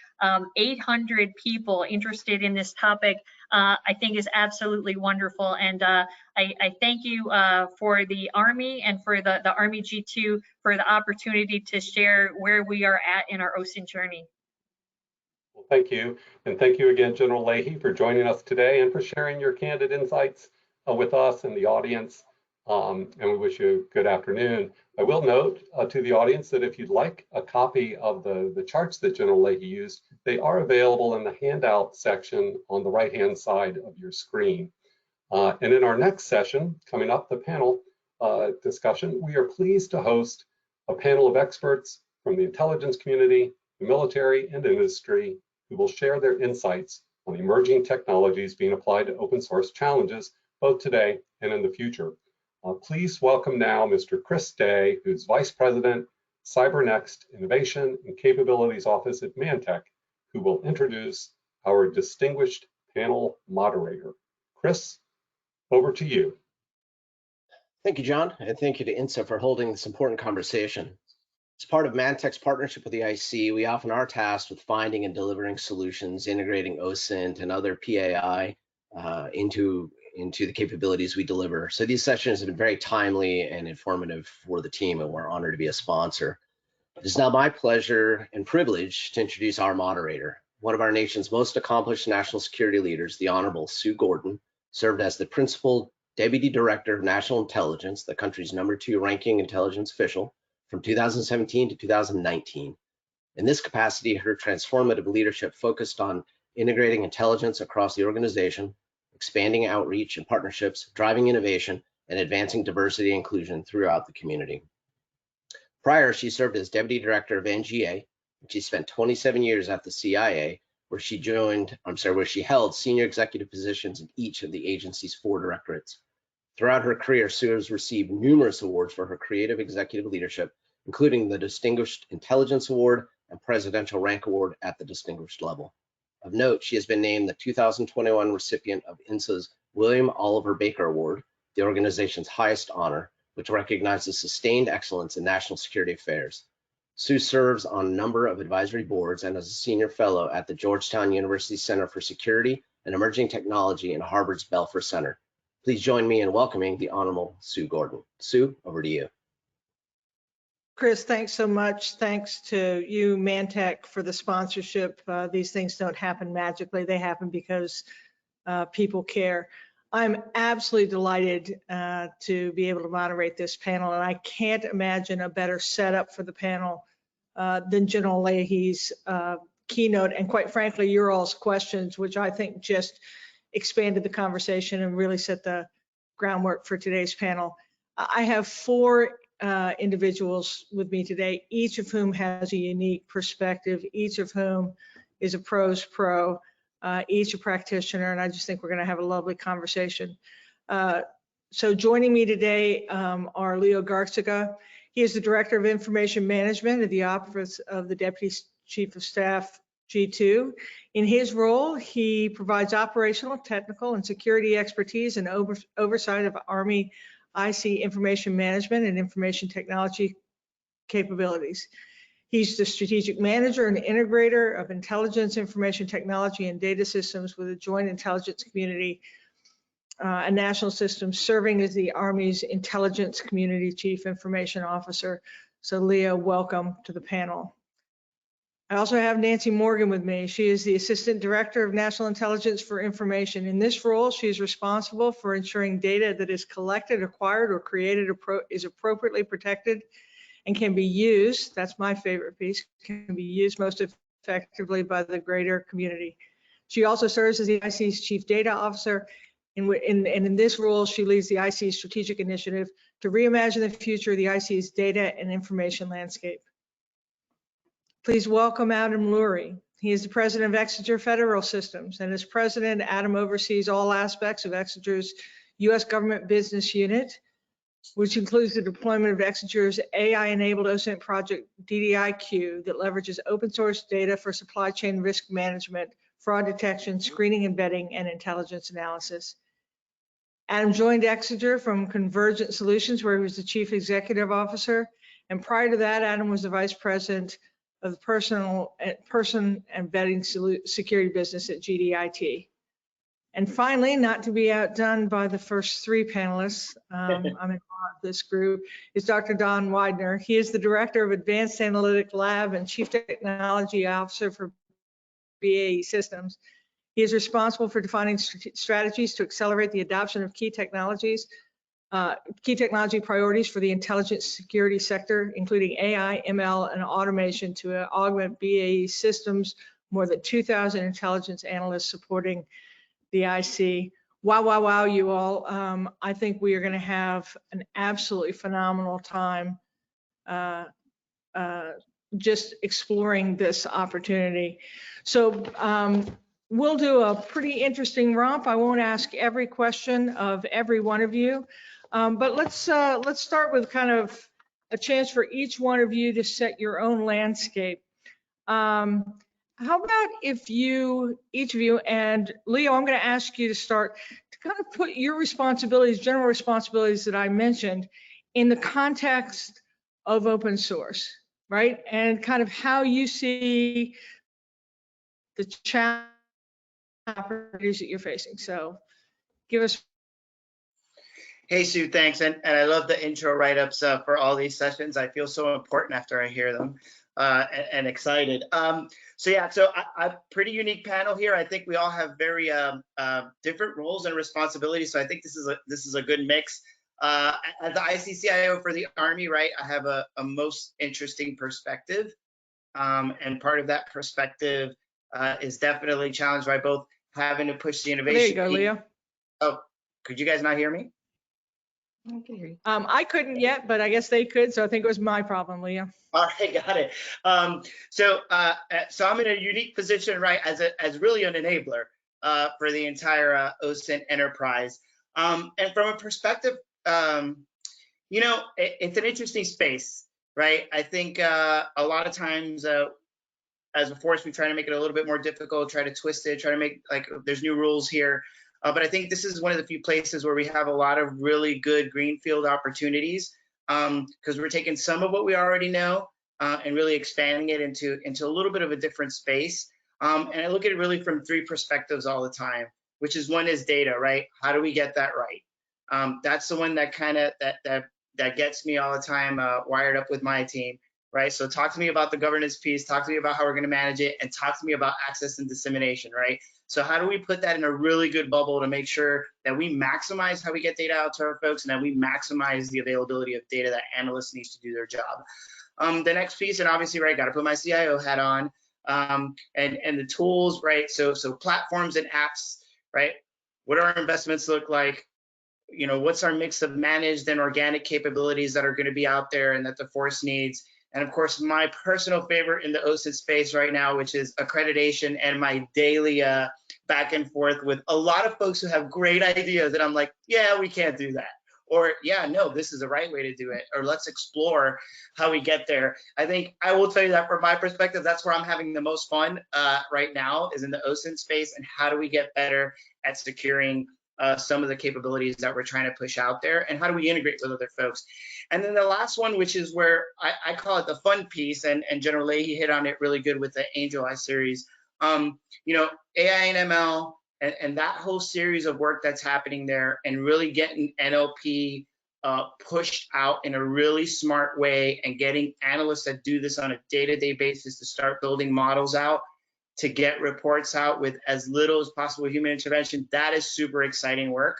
800 people interested in this topic, I think is absolutely wonderful. And I thank you for the Army and for the Army G2 for the opportunity to share where we are at in our Osint journey. Well, thank you. And thank you again, General Leahy, for joining us today and for sharing your candid insights with us and the audience. And we wish you a good afternoon. I will note to the audience that if you'd like a copy of the charts that General Leahy used, they are available in the handout section on the right-hand side of your screen. And in our next session, coming up, the panel discussion, we are pleased to host a panel of experts from the intelligence community, the military, and industry who will share their insights on emerging technologies being applied to open source challenges, both today and in the future. Please welcome now Mr. Chris Day, who's Vice President, Cybernext Innovation and Capabilities Office at Mantec, who will introduce our distinguished panel moderator. Chris, over to you. Thank you, John, and thank you to INSA for holding this important conversation. As part of Mantec's partnership with the IC, we often are tasked with finding and delivering solutions, integrating Osint and other PAI into the capabilities we deliver. So these sessions have been very timely and informative for the team, and we're honored to be a sponsor. It is now my pleasure and privilege to introduce our moderator. One of our nation's most accomplished national security leaders, the Honorable Sue Gordon, served as the Principal Deputy Director of National Intelligence, the country's #2 ranking intelligence official, from 2017 to 2019. In this capacity, her transformative leadership focused on integrating intelligence across the organization, expanding outreach and partnerships, driving innovation, and advancing diversity and inclusion throughout the community. Prior, she served as Deputy Director of NGA, and she spent 27 years at the CIA, where she held senior executive positions in each of the agency's 4 directorates. Throughout her career, Sue has received numerous awards for her creative executive leadership, including the Distinguished Intelligence Award and Presidential Rank Award at the distinguished level. Of note, she has been named the 2021 recipient of INSA's William Oliver Baker Award, the organization's highest honor, which recognizes sustained excellence in national security affairs. Sue serves on a number of advisory boards and as a senior fellow at the Georgetown University Center for Security and Emerging Technology and Harvard's Belfer Center. Please join me in welcoming the Honorable Sue Gordon. Sue, over to you. Chris, thanks so much. Thanks to you, Mantec, for the sponsorship. These things don't happen magically. They happen because people care. I'm absolutely delighted to be able to moderate this panel, and I can't imagine a better setup for the panel than General Leahy's keynote, and quite frankly, your all's questions, which I think just expanded the conversation and really set the groundwork for today's panel. I have 4 individuals with me today, each of whom has a unique perspective, each of whom is a pro's pro, each a practitioner, and I just think we're going to have a lovely conversation. So joining me today are Leo Garcica. He is the Director of Information Management at the Office of the Deputy Chief of Staff, G2. In his role, he provides operational, technical, and security expertise and oversight of Army IC information management and information technology capabilities. He's the strategic manager and integrator of intelligence, information technology, and data systems with a joint intelligence community and national systems, serving as the Army's intelligence community chief information officer. So Leo, welcome to the panel. I also have Nancy Morgan with me. She is the Assistant Director of National Intelligence for Information. In this role, she is responsible for ensuring data that is collected, acquired, or created is appropriately protected and can be used, that's my favorite piece, can be used most effectively by the greater community. She also serves as the IC's Chief Data Officer, and in this role, she leads the IC's strategic initiative to reimagine the future of the IC's data and information landscape. Please welcome Adam Lurie. He is the president of Exeter Federal Systems, and as president, Adam oversees all aspects of Exeter's U.S. government business unit, which includes the deployment of Exeter's AI-enabled Osint project DDIQ that leverages open source data for supply chain risk management, fraud detection, screening and vetting, and intelligence analysis. Adam joined Exeter from Convergence Solutions, where he was the chief executive officer. And prior to that, Adam was the vice president of the person and vetting security business at GDIT. And finally, not to be outdone by the first three panelists, I'm in awe of this group, is Dr. Doan Widener. He is the director of Advanced Analytic Lab and chief technology officer for BAE Systems. He is responsible for defining strategies to accelerate the adoption of key technology priorities for the intelligence security sector, including AI, ML, and automation to augment BAE Systems' more than 2,000 intelligence analysts supporting the IC. Wow, you all. I think we are going to have an absolutely phenomenal time just exploring this opportunity. So we'll do a pretty interesting romp. I won't ask every question of every one of you, but let's start with kind of a chance for each one of you to set your own landscape. How about if each of you, and Leo, I'm going to ask you to start to kind of put your responsibilities, general responsibilities that I mentioned, in the context of open source, right? And kind of how you see the challenges that you're facing. So give us. Hey, Sue, thanks. And I love the intro write-ups for all these sessions. I feel so important after I hear them and excited. So a pretty unique panel here. I think we all have very different roles and responsibilities. So I think this is a good mix. As the ICCIO for the Army, right, I have a most interesting perspective. And part of that perspective is definitely challenged by both having to push the innovation. There you go, Leo. Oh, could you guys not hear me? I can hear you. I couldn't yet, but I guess they could. So I think it was my problem, Leo. All right, got it. So I'm in a unique position, right, as really an enabler for the entire Osint enterprise. And from a perspective, you know, it's an interesting space, right? I think a lot of times as a force, we try to make it a little bit more difficult, try to twist it, try to make like there's new rules here. But I think this is one of the few places where we have a lot of really good greenfield opportunities because we're taking some of what we already know and really expanding it into a little bit of a different space. And I look at it really from three perspectives all the time, which is one is data, right? How do we get that right? That's the one that kind of that gets me all the time wired up with my team, right? So talk to me about the governance piece, talk to me about how we're going to manage it, and talk to me about access and dissemination, right? So how do we put that in a really good bubble to make sure that we maximize how we get data out to our folks and that we maximize the availability of data that analysts need to do their job? The next piece, and obviously, right, got to put my CIO hat on, and the tools, right? So platforms and apps, right? What do our investments look like? You know, what's our mix of managed and organic capabilities that are going to be out there and that the force needs? And of course, my personal favorite in the Osit space right now, which is accreditation and my daily back and forth with a lot of folks who have great ideas that I'm like, yeah, we can't do that. Or yeah, no, this is the right way to do it. Or let's explore how we get there. I think I will tell you that from my perspective, that's where I'm having the most fun right now is in the Osit space and how do we get better at securing some of the capabilities that we're trying to push out there and how do we integrate with other folks. And then the last one, which is where I call it the fun piece, and General Leahy hit on it really good with the Angel Eye series. You know, AI and ML and that whole series of work that's happening there and really getting NLP pushed out in a really smart way and getting analysts that do this on a day-to-day basis to start building models out to get reports out with as little as possible human intervention. That is super exciting work.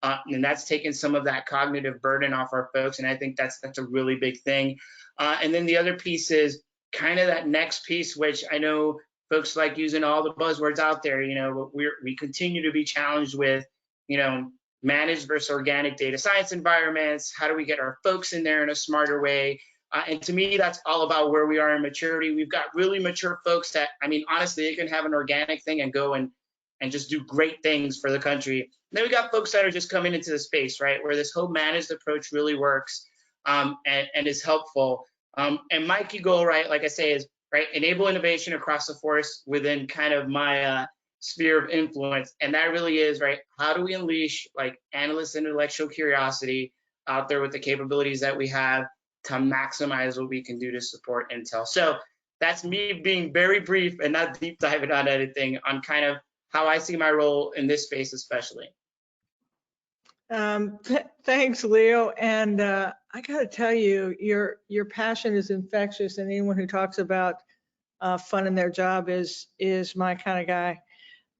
And that's taken some of that cognitive burden off our folks. And I think that's a really big thing. And then the other piece is kind of that next piece, which I know folks like using all the buzzwords out there, you know, we continue to be challenged with, you know, managed versus organic data science environments. How do we get our folks in there in a smarter way? And to me, that's all about where we are in maturity. We've got really mature folks that, I mean, honestly, they can have an organic thing and go and just do great things for the country. And then we got folks that are just coming into the space, right, where this whole managed approach really works and is helpful. And my key goal, right, like I say, is right, enable innovation across the force within kind of my sphere of influence. And that really is, right, how do we unleash like analyst intellectual curiosity out there with the capabilities that we have to maximize what we can do to support Intel. So that's me being very brief and not deep diving on anything on kind of how I see my role in this space, especially. Thanks, Leo. And I got to tell you, your passion is infectious, and anyone who talks about fun in their job is my kind of guy.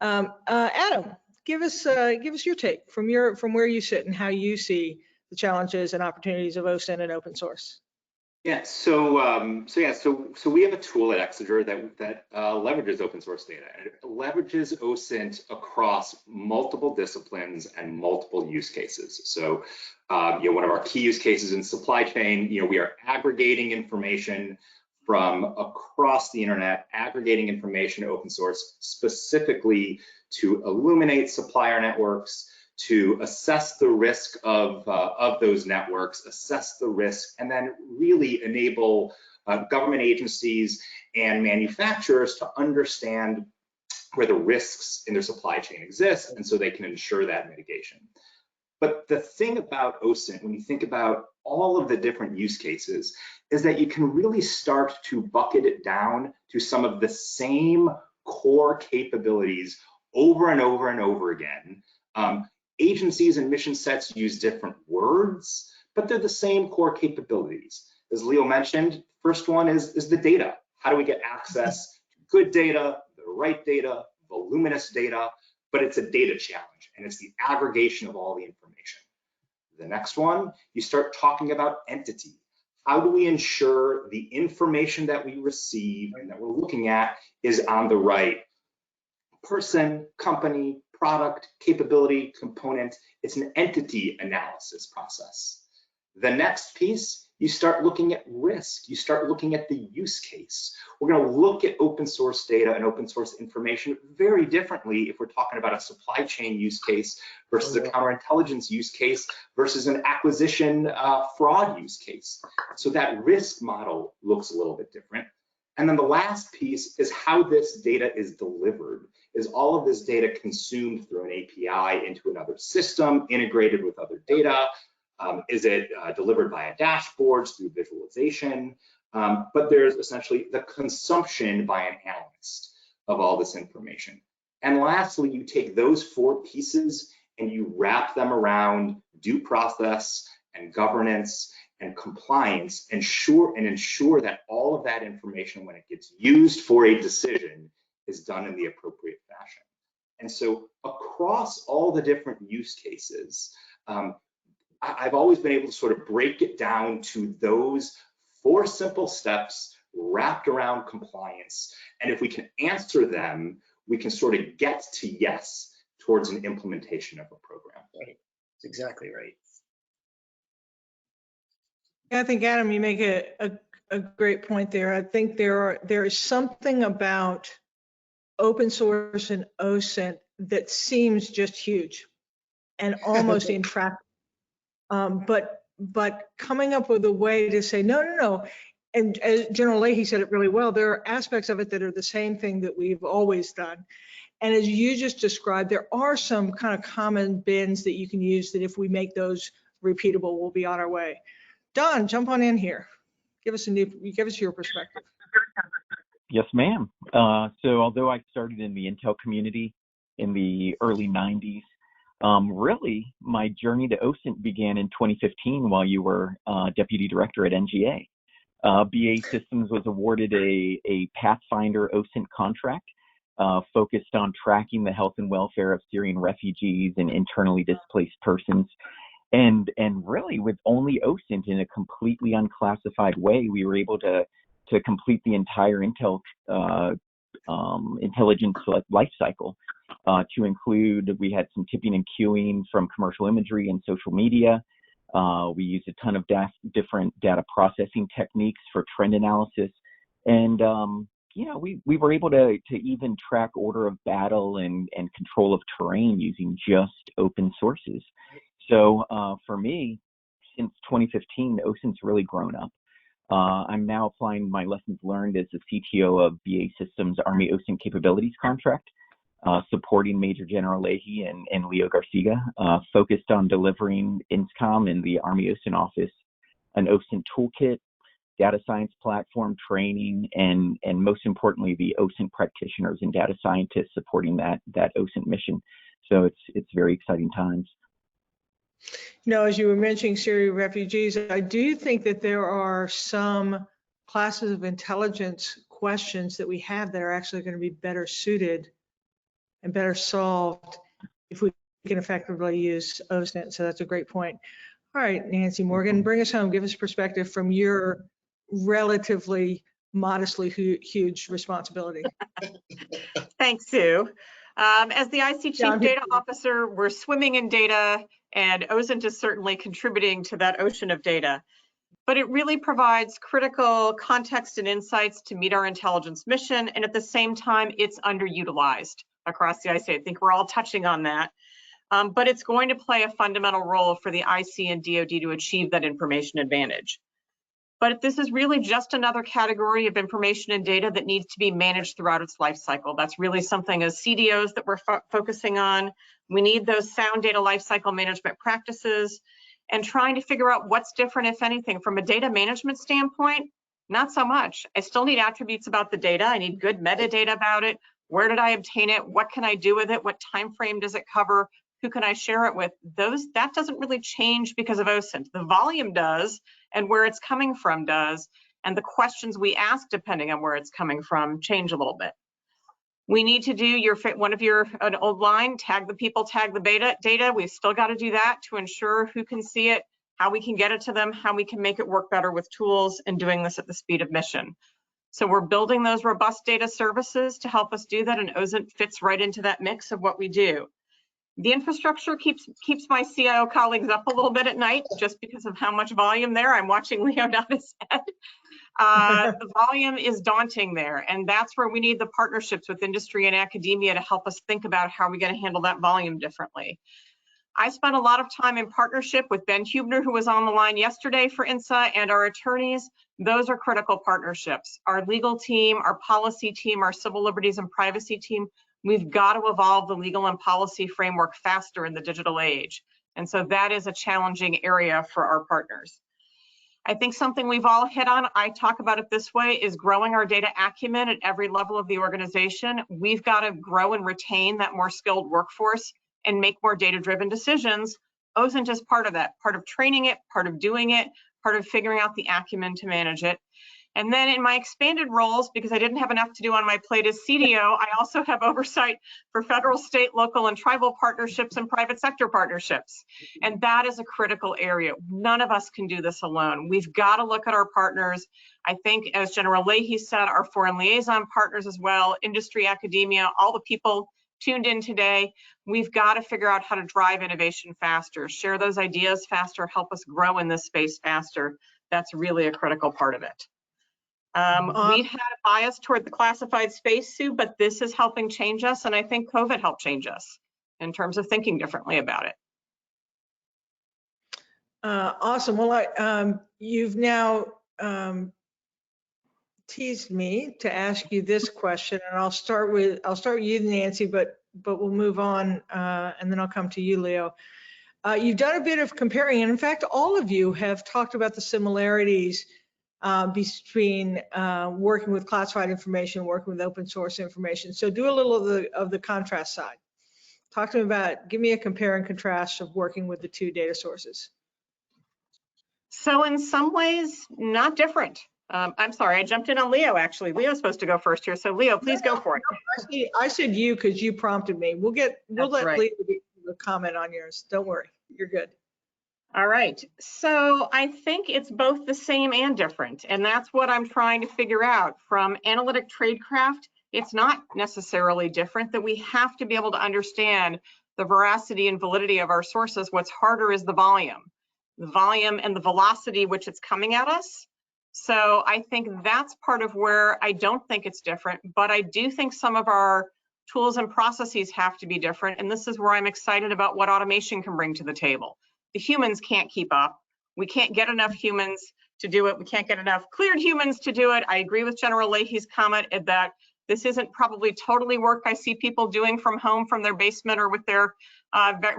Adam, give us your take from where you sit and how you see the challenges and opportunities of OSINT and open source. Yeah, so we have a tool at Exeter that leverages open source data, and it leverages OSINT across multiple disciplines and multiple use cases. So, one of our key use cases in supply chain, we are aggregating information from across the internet, aggregating information open source specifically to illuminate supplier networks, to assess the risk of those networks, assess the risk, and then really enable government agencies and manufacturers to understand where the risks in their supply chain exist, and so they can ensure that mitigation. But the thing about OSINT, when you think about all of the different use cases, is that you can really start to bucket it down to some of the same core capabilities over and over and over again. Agencies and mission sets use different words, but they're the same core capabilities. As Leo mentioned, first one is the data. How do we get access to good data, the right data, voluminous data? But it's a data challenge, and it's the aggregation of all the information. The next one, you start talking about entity. How do we ensure the information that we receive and that we're looking at is on the right person, company, product, capability, component? It's an entity analysis process. The next piece, you start looking at risk. You start looking at the use case. We're going to look at open source data and open source information very differently if we're talking about a supply chain use case versus a counterintelligence use case versus an acquisition fraud use case. So that risk model looks a little bit different. And then the last piece is how this data is delivered. Is all of this data consumed through an API into another system, integrated with other data? Is it delivered via dashboards through visualization? But there's essentially the consumption by an analyst of all this information. And lastly, you take those four pieces and you wrap them around due process and governance and compliance, and ensure that all of that information, when it gets used for a decision, is done in the appropriate fashion. And so across all the different use cases, I've always been able to sort of break it down to those four simple steps wrapped around compliance. And if we can answer them, we can sort of get to yes towards an implementation of a program. Right. That's exactly right. I think, Adam, you make a great point there. I think there is something about open source and OSINT that seems just huge and almost intractable. But coming up with a way to say, no. And as General Leahy said it really well, there are aspects of it that are the same thing that we've always done. And as you just described, there are some kind of common bins that you can use that if we make those repeatable, we'll be on our way. Doan, jump on in here. Give us your perspective. Yes, ma'am. So although I started in the Intel community in the early 90s, really my journey to OSINT began in 2015 while you were Deputy Director at NGA. BAE Systems was awarded a Pathfinder OSINT contract focused on tracking the health and welfare of Syrian refugees and internally displaced persons. And really, with only OSINT in a completely unclassified way, we were able to complete the entire Intel intelligence life cycle. To include, we had some tipping and queuing from commercial imagery and social media. We use a ton of different data processing techniques for trend analysis. And, we were able to even track order of battle and control of terrain using just open sources. So for me, since 2015, Osint's really grown up. I'm now applying my lessons learned as the CTO of BA Systems Army Osint Capabilities Contract, supporting Major General Leahy and Leo Garcica, focused on delivering INSCOM and the Army Osint office an Osint toolkit, data science platform training, and most importantly, the Osint practitioners and data scientists supporting that Osint mission. So it's very exciting times. As you were mentioning Syrian refugees, I do think that there are some classes of intelligence questions that we have that are actually going to be better suited and better solved if we can effectively use Osint. So that's a great point. All right, Nancy Morgan, bring us home. Give us perspective from your relatively modestly huge responsibility. Thanks, Sue. As the IC Chief Data Officer, we're swimming in data, and Osint is certainly contributing to that ocean of data. But it really provides critical context and insights to meet our intelligence mission, and at the same time, it's underutilized across the IC. I think we're all touching on that. But it's going to play a fundamental role for the IC and DoD to achieve that information advantage. But this is really just another category of information and data that needs to be managed throughout its life cycle. That's really something as CDOs that we're focusing on. We need those sound data lifecycle management practices and trying to figure out what's different, if anything. From a data management standpoint, not so much. I still need attributes about the data. I need good metadata about it. Where did I obtain it? What can I do with it? What time frame does it cover? Who can I share it with? That doesn't really change because of Osint. The volume does, and where it's coming from does, and the questions we ask depending on where it's coming from change a little bit. We need to do an old line, tag the people, tag the data. We've still got to do that to ensure who can see it, how we can get it to them, how we can make it work better with tools, and doing this at the speed of mission. So we're building those robust data services to help us do that, and Osint fits right into that mix of what we do. The infrastructure keeps my CIO colleagues up a little bit at night just because of how much volume there. I'm watching Leo nod his head. The volume is daunting there, and that's where we need the partnerships with industry and academia to help us think about how we're going to handle that volume differently. I spent a lot of time in partnership with Ben Hubner, who was on the line yesterday for INSA, and our attorneys. Those are critical partnerships. Our legal team, our policy team, our civil liberties and privacy team, we've got to evolve the legal and policy framework faster in the digital age. And so that is a challenging area for our partners. I think something we've all hit on, I talk about it this way, is growing our data acumen at every level of the organization. We've got to grow and retain that more skilled workforce and make more data-driven decisions. Osint is part of that, part of training it, part of doing it, part of figuring out the acumen to manage it. And then in my expanded roles, because I didn't have enough to do on my plate as CDO, I also have oversight for federal, state, local, and tribal partnerships and private sector partnerships. And that is a critical area. None of us can do this alone. We've got to look at our partners. I think, as General Leahy said, our foreign liaison partners as well, industry, academia, all the people tuned in today, we've got to figure out how to drive innovation faster, share those ideas faster, help us grow in this space faster. That's really a critical part of it. We've had a bias toward the classified space, Sue, but this is helping change us, and I think COVID helped change us in terms of thinking differently about it. Awesome. Well, you've now teased me to ask you this question, and I'll start with you, Nancy, but we'll move on, and then I'll come to you, Leo. You've done a bit of comparing, and in fact, all of you have talked about the similarities between working with classified information, working with open source information. So do a little of the contrast side. Talk to me about, give me a compare and contrast of working with the two data sources. So in some ways, not different. I'm sorry, I jumped in on Leo, actually. Leo's supposed to go first here. So Leo, please go for it. I said you because you prompted me. We'll let Leo give a comment on yours. Don't worry, you're good. All right, so I think it's both the same and different, and that's what I'm trying to figure out. From analytic tradecraft, it's not necessarily different, that we have to be able to understand the veracity and validity of our sources. What's harder is the volume. the volume and the velocity which it's coming at us. So I think that's part of where I don't think it's different, but I do think some of our tools and processes have to be different. And this is where I'm excited about what automation can bring to the table. The humans can't keep up. We can't get enough humans to do it. We can't get enough cleared humans to do it. I agree with General Leahy's comment that this isn't probably totally work I see people doing from home, from their basement, or with their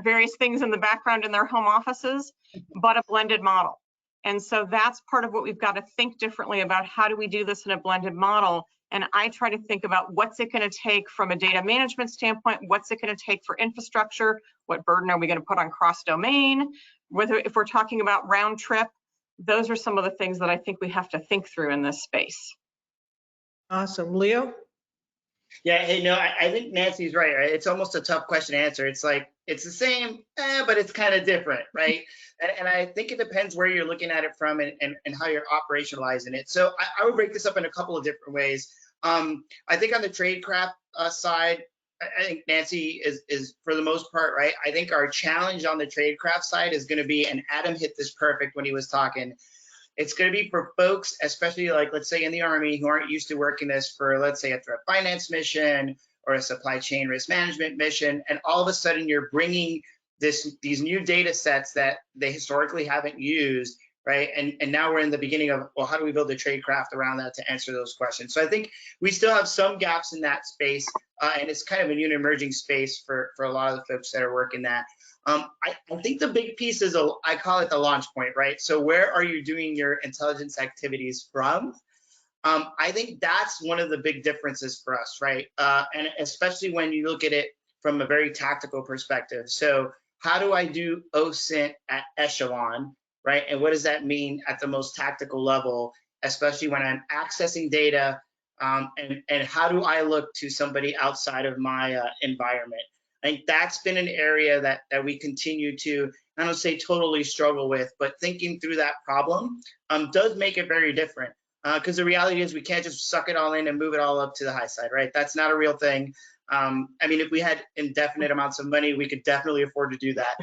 various things in the background in their home offices, but a blended model. And so that's part of what we've got to think differently about. How do we do this in a blended model? And I try to think about what's it going to take from a data management standpoint, what's it going to take for infrastructure, what burden are we going to put on cross-domain, whether if we're talking about round trip. Those are some of the things that I think we have to think through in this space. Awesome. Leo? Yeah, hey, no, I think Nancy's right. It's almost a tough question to answer. It's like, it's the same, but it's kind of different, right? And I think it depends where you're looking at it from and how you're operationalizing it. So I would break this up in a couple of different ways. I think on the tradecraft side, I think Nancy is for the most part, right? I think our challenge on the tradecraft side is going to be, and Adam hit this perfect when he was talking, it's going to be for folks, especially like, let's say in the Army, who aren't used to working this for, let's say, a threat finance mission or a supply chain risk management mission, and all of a sudden you're bringing these new data sets that they historically haven't used, right? And now we're in the beginning of, well, how do we build a tradecraft around that to answer those questions? So I think we still have some gaps in that space, and it's kind of a new and emerging space for a lot of the folks that are working that. I think the big piece is, I call it the launch point, right? So where are you doing your intelligence activities from? I think that's one of the big differences for us, right? And especially when you look at it from a very tactical perspective. So how do I do Osint at echelon, right? And what does that mean at the most tactical level, especially when I'm accessing data, and how do I look to somebody outside of my environment? I think that's been an area that we continue to, I don't say totally struggle with, but thinking through that problem does make it very different. Because the reality is we can't just suck it all in and move it all up to the high side, right? That's not a real thing. I mean, if we had indefinite amounts of money, we could definitely afford to do that.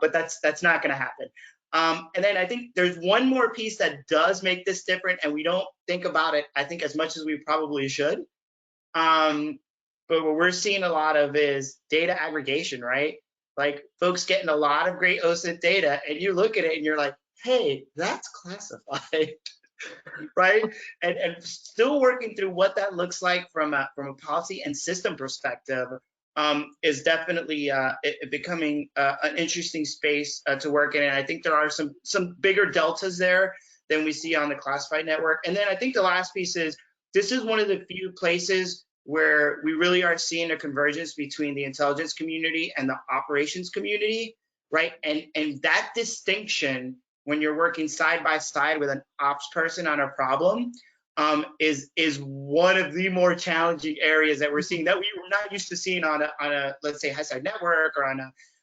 But that's not going to happen. And then I think there's one more piece that does make this different, and we don't think about it, I think, as much as we probably should. But what we're seeing a lot of is data aggregation, right? Like folks getting a lot of great Osit data, and you look at it and you're like, hey, that's classified, right? And still working through what that looks like from a policy and system perspective is definitely becoming an interesting space to work in. And I think there are some bigger deltas there than we see on the classified network. And then I think the last piece is, this is one of the few places where we really are seeing a convergence between the intelligence community and the operations community, right? And that distinction, when you're working side by side with an ops person on a problem, is one of the more challenging areas that we're seeing, that we were not used to seeing on a let's say high side network or on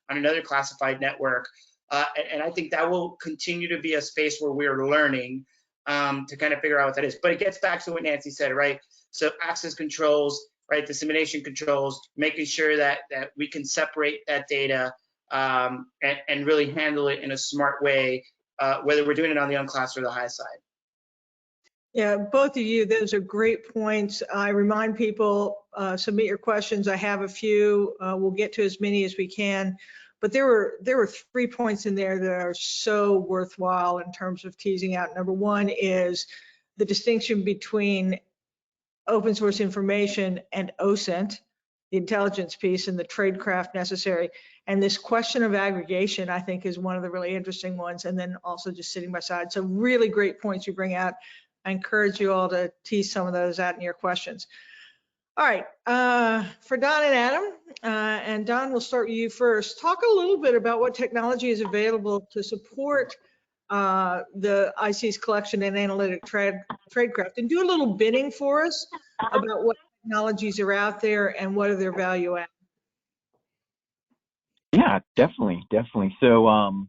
another classified network. And I think that will continue to be a space where we're learning to kind of figure out what that is. But it gets back to what Nancy said, right? So access controls, right? Dissemination controls, making sure that we can separate that data and really handle it in a smart way, whether we're doing it on the unclassed or the high side. Yeah, both of you, those are great points. I remind people, submit your questions. I have a few. We'll get to as many as we can. But there were 3 points in there that are so worthwhile in terms of teasing out. Number one is the distinction between open source information and OSINT, the intelligence piece, and the tradecraft necessary. And this question of aggregation, I think, is one of the really interesting ones. And then also just sitting by side. So really great points you bring out. I encourage you all to tease some of those out in your questions. All right, for Don and Adam, and Don, we'll start with you first. Talk a little bit about what technology is available to support the IC's collection and analytic tradecraft, and do a little bidding for us about what technologies are out there and what are their value add. Yeah, definitely. So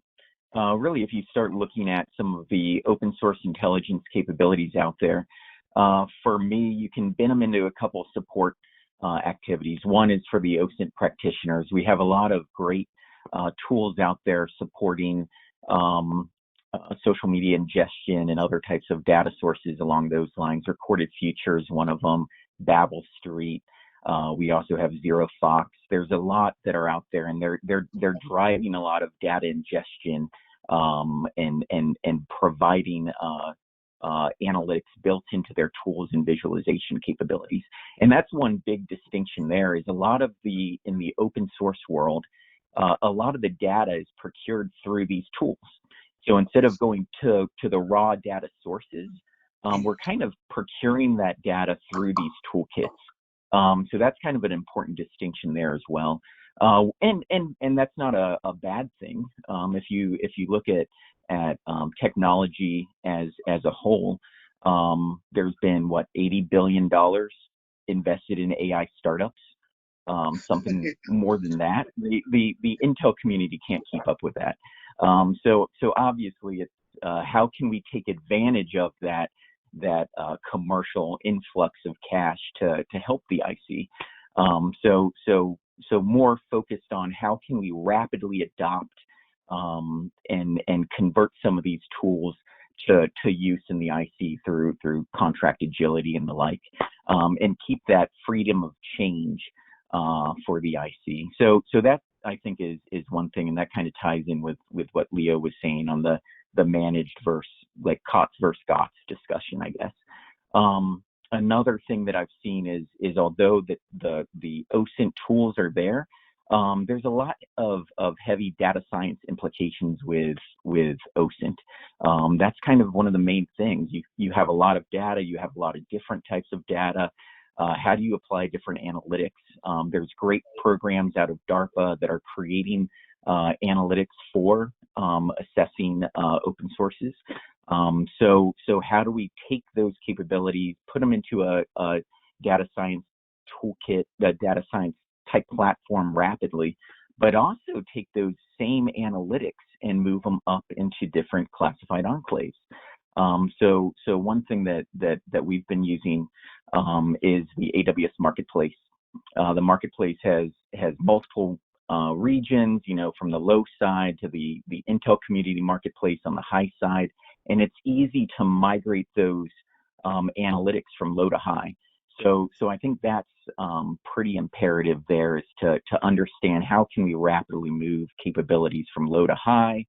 really, if you start looking at some of the open source intelligence capabilities out there, for me, you can bin them into a couple support activities. One is for the Osint practitioners. We have a lot of great tools out there supporting social media ingestion and other types of data sources along those lines. Recorded Future is one of them, Babel Street. We also have ZeroFox. There's a lot that are out there, and they're driving a lot of data ingestion and providing analytics built into their tools and visualization capabilities. And that's one big distinction there is a lot of in the open source world, a lot of the data is procured through these tools. So instead of going to the raw data sources, we're kind of procuring that data through these toolkits. So that's kind of an important distinction there as well. And that's not a bad thing. If you look at technology as a whole, there's been $80 billion invested in AI startups. Something more than that. The Intel community can't keep up with that. So obviously, it's how can we take advantage of that commercial influx of cash to help the IC. So more focused on how can we rapidly adopt and convert some of these tools to use in the IC through contract agility and the like, and keep that freedom of change for the IC. So that I think is one thing, and that kind of ties in with what Leo was saying on the managed versus like COTS versus GOTS discussion, I guess. Another thing that I've seen is although the Osint tools are there, there's a lot of heavy data science implications with Osint. That's kind of one of the main things. You have a lot of data, you have a lot of different types of data. How do you apply different analytics? There's great programs out of DARPA that are creating analytics for assessing open sources. So how do we take those capabilities, put them into a data science toolkit, a data science type platform rapidly, but also take those same analytics and move them up into different classified enclaves. So one thing that we've been using is the AWS Marketplace. The Marketplace has multiple regions, from the low side to the Intel Community Marketplace on the high side, and it's easy to migrate those analytics from low to high. So I think that's pretty imperative there, is to understand how can we rapidly move capabilities from low to high,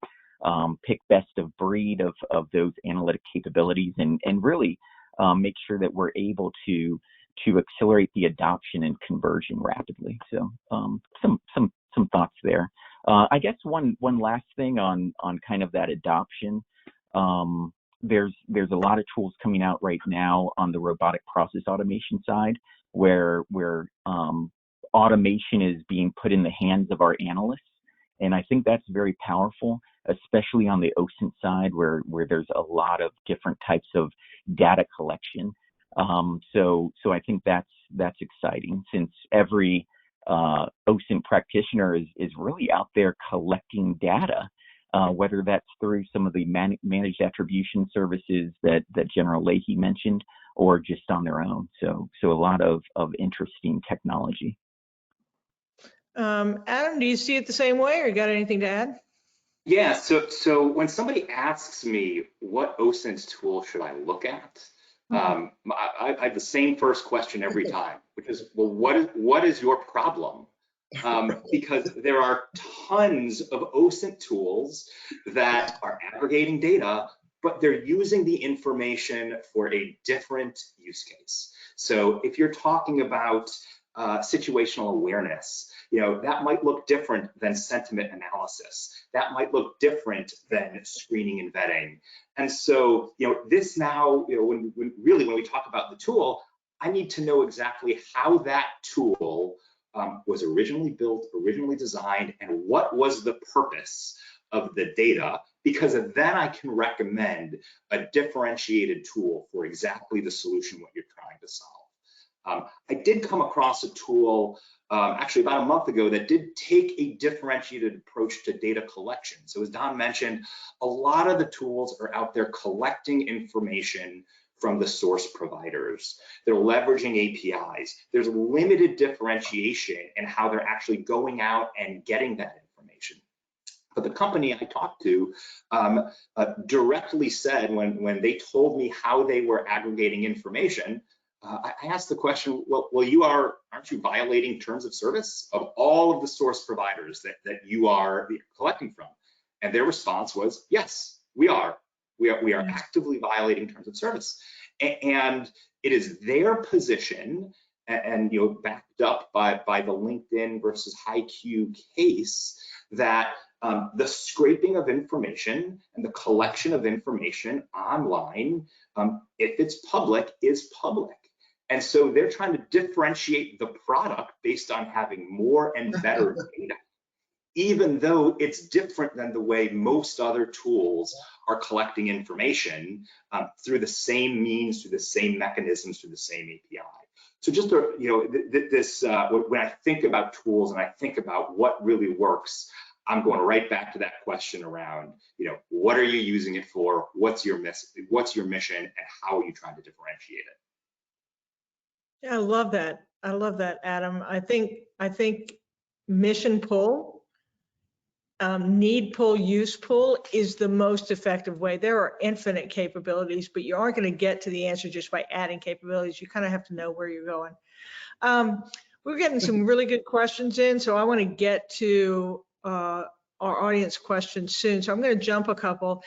pick best of breed of those analytic capabilities, and really make sure that we're able to accelerate the adoption and conversion rapidly. So some thoughts there. I guess one last thing on kind of that adoption. There's a lot of tools coming out right now on the robotic process automation side where automation is being put in the hands of our analysts. And I think that's very powerful, especially on the Osint side where there's a lot of different types of data collection. So I think that's exciting, since every Osint practitioner is really out there collecting data, whether that's through some of the managed attribution services that General Leahy mentioned, or just on their own. So a lot of interesting technology. Adam, do you see it the same way, or you got anything to add? Yeah, so when somebody asks me what Osint tool should I look at, I have the same first question every time, which is, well, what is your problem? Because there are tons of Osint tools that are aggregating data, but they're using the information for a different use case. So if you're talking about situational awareness, that might look different than sentiment analysis. That might look different than screening and vetting. And so, this now, when we talk about the tool, I need to know exactly how that tool was originally built, originally designed, and what was the purpose of the data, because then I can recommend a differentiated tool for exactly the solution what you're trying to solve. I did come across a tool actually about a month ago that did take a differentiated approach to data collection. So as Don mentioned, a lot of the tools are out there collecting information from the source providers. They're leveraging APIs. There's limited differentiation in how they're actually going out and getting that information. But the company I talked to directly said when they told me how they were aggregating information, I asked the question, well, aren't you violating terms of service of all of the source providers that you are collecting from? And their response was, yes, we are. We are actively violating terms of service. And it is their position, and backed up by the LinkedIn versus HiQ case, that the scraping of information and the collection of information online, if it's public, is public. And so they're trying to differentiate the product based on having more and better data, even though it's different than the way most other tools are collecting information through the same means, through the same mechanisms, through the same API. So just when I think about tools and I think about what really works, I'm going right back to that question around, what are you using it for? What's your mission, and how are you trying to differentiate it? Yeah, I love that. I love that, Adam. I think mission pull, need pull, use pull is the most effective way. There are infinite capabilities, but you aren't going to get to the answer just by adding capabilities. You kind of have to know where you're going. We're getting some really good questions in, so I want to get to our audience questions soon. So I'm going to jump a couple.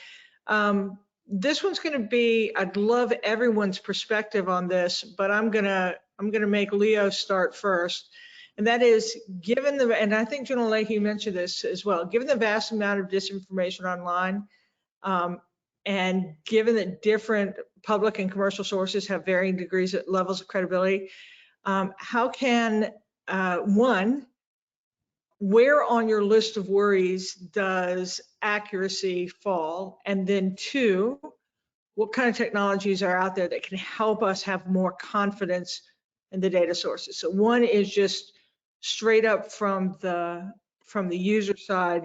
This one's going to be, I'd love everyone's perspective on this, but I'm going to make Leo start first. And that is, and I think General Leahy mentioned this as well, given the vast amount of disinformation online, and given that different public and commercial sources have varying degrees at levels of credibility, how can, one, where on your list of worries does accuracy fall? And then two, what kind of technologies are out there that can help us have more confidence in the data sources? So one is just straight up from the user side,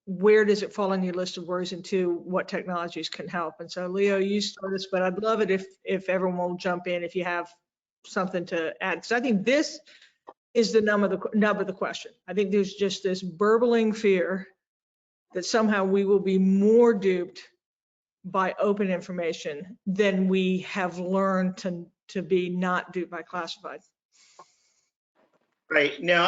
where does it fall on your list of worries, and two, what technologies can help? And so Leo, you start us, but I'd love it if everyone will jump in if you have something to add, because I think this is the nub of the question. I think there's just this burbling fear that somehow we will be more duped by open information than we have learned to be not duped by classified. Right. No,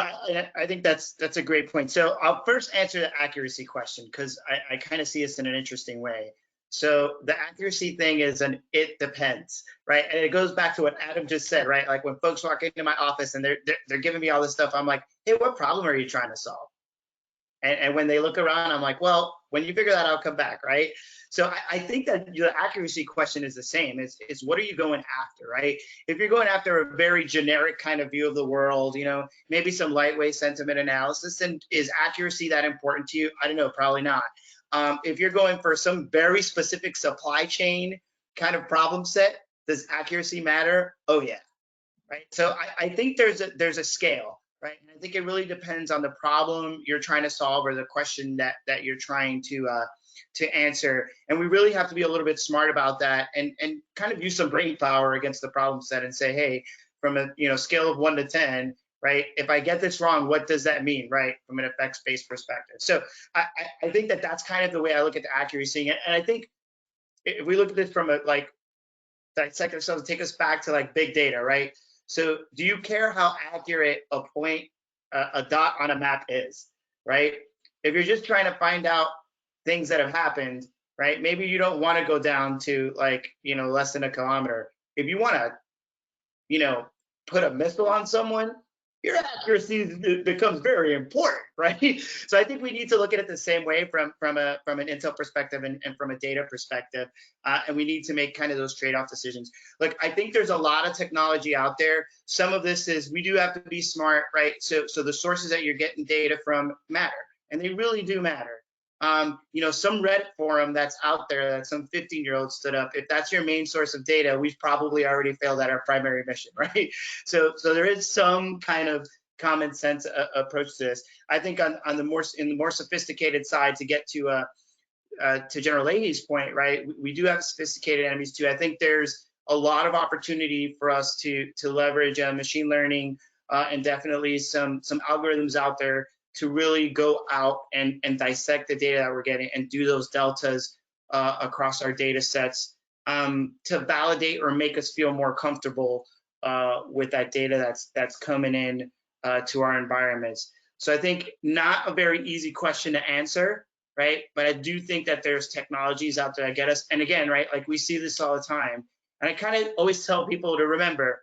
I think that's a great point. So I'll first answer the accuracy question, because I kind of see this in an interesting way. So the accuracy thing is it depends, right? And it goes back to what Adam just said, right? Like when folks walk into my office and they're giving me all this stuff, I'm like, hey, what problem are you trying to solve? And when they look around, I'm like, well, when you figure that out, come back, right? So I think that the accuracy question is the same. It's what are you going after, right? If you're going after a very generic kind of view of the world, maybe some lightweight sentiment analysis, then is accuracy that important to you? I don't know, probably not. If you're going for some very specific supply chain kind of problem set, does accuracy matter? Oh yeah, right? So I think there's a scale. Right, and I think it really depends on the problem you're trying to solve or the question that you're trying to answer, and we really have to be a little bit smart about that and kind of use some brain power against the problem set and say, hey, from a scale of 1 to 10, right? If I get this wrong, what does that mean, right? From an effects-based perspective. So I think that's kind of the way I look at the accuracy, and I think if we look at this from dissect ourselves, take us back to big data, right? So do you care how accurate a point, a dot on a map is, right? If you're just trying to find out things that have happened, right? Maybe you don't want to go down to less than a kilometer. If you want to, put a missile on someone, your accuracy becomes very important, right? So I think we need to look at it the same way from an intel perspective and from a data perspective, and we need to make kind of those trade-off decisions. Look, I think there's a lot of technology out there. Some of this is we do have to be smart, right? So the sources that you're getting data from matter, and they really do matter. Some Reddit forum that's out there that some 15-year-old stood up, if that's your main source of data, we've probably already failed at our primary mission, right? So there is some kind of common sense approach to this. I think in the more sophisticated side, to get to General Leahy's point, right? We do have sophisticated enemies too. I think there's a lot of opportunity for us to leverage machine learning and definitely some algorithms out there to really go out and dissect the data that we're getting and do those deltas across our data sets to validate or make us feel more comfortable with that data that's coming in to our environments. So I think not a very easy question to answer, right? But I do think that there's technologies out there that get us. And again, right, like we see this all the time. And I kind of always tell people to remember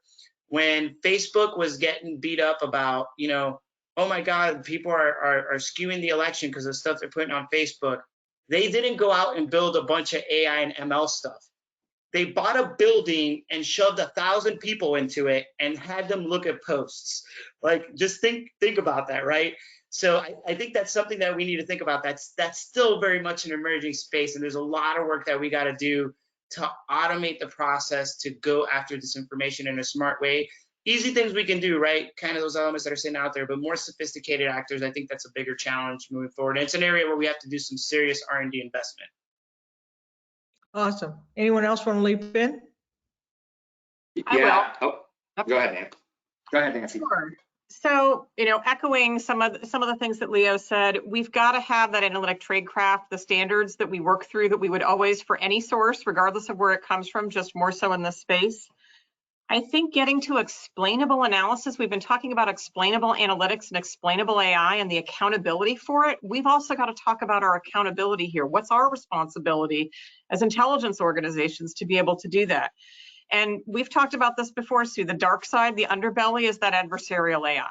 when Facebook was getting beat up about, you know, oh my God, people are skewing the election because of stuff they're putting on Facebook. They didn't go out and build a bunch of AI and ML stuff. They bought a building and shoved 1,000 people into it and had them look at posts. Like, just think about that, right? So I think that's something that we need to think about. That's still very much an emerging space, and there's a lot of work that we got to do to automate the process to go after this information in a smart way. Easy things we can do, right? Kind of those elements that are sitting out there, but more sophisticated actors, I think that's a bigger challenge moving forward. And it's an area where we have to do some serious R&D investment. Awesome. Anyone else want to leap in? Yeah. Oh, go ahead, Nancy. Go ahead, Nancy. Sure. So, you know, echoing some of the things that Leo said, we've got to have that analytic tradecraft, the standards that we work through that we would always for any source, regardless of where it comes from, just more so in this space. I think getting to explainable analysis, we've been talking about explainable analytics and explainable AI and the accountability for it. We've also got to talk about our accountability here. What's our responsibility as intelligence organizations to be able to do that? And we've talked about this before, Sue. The dark side, the underbelly is that adversarial AI.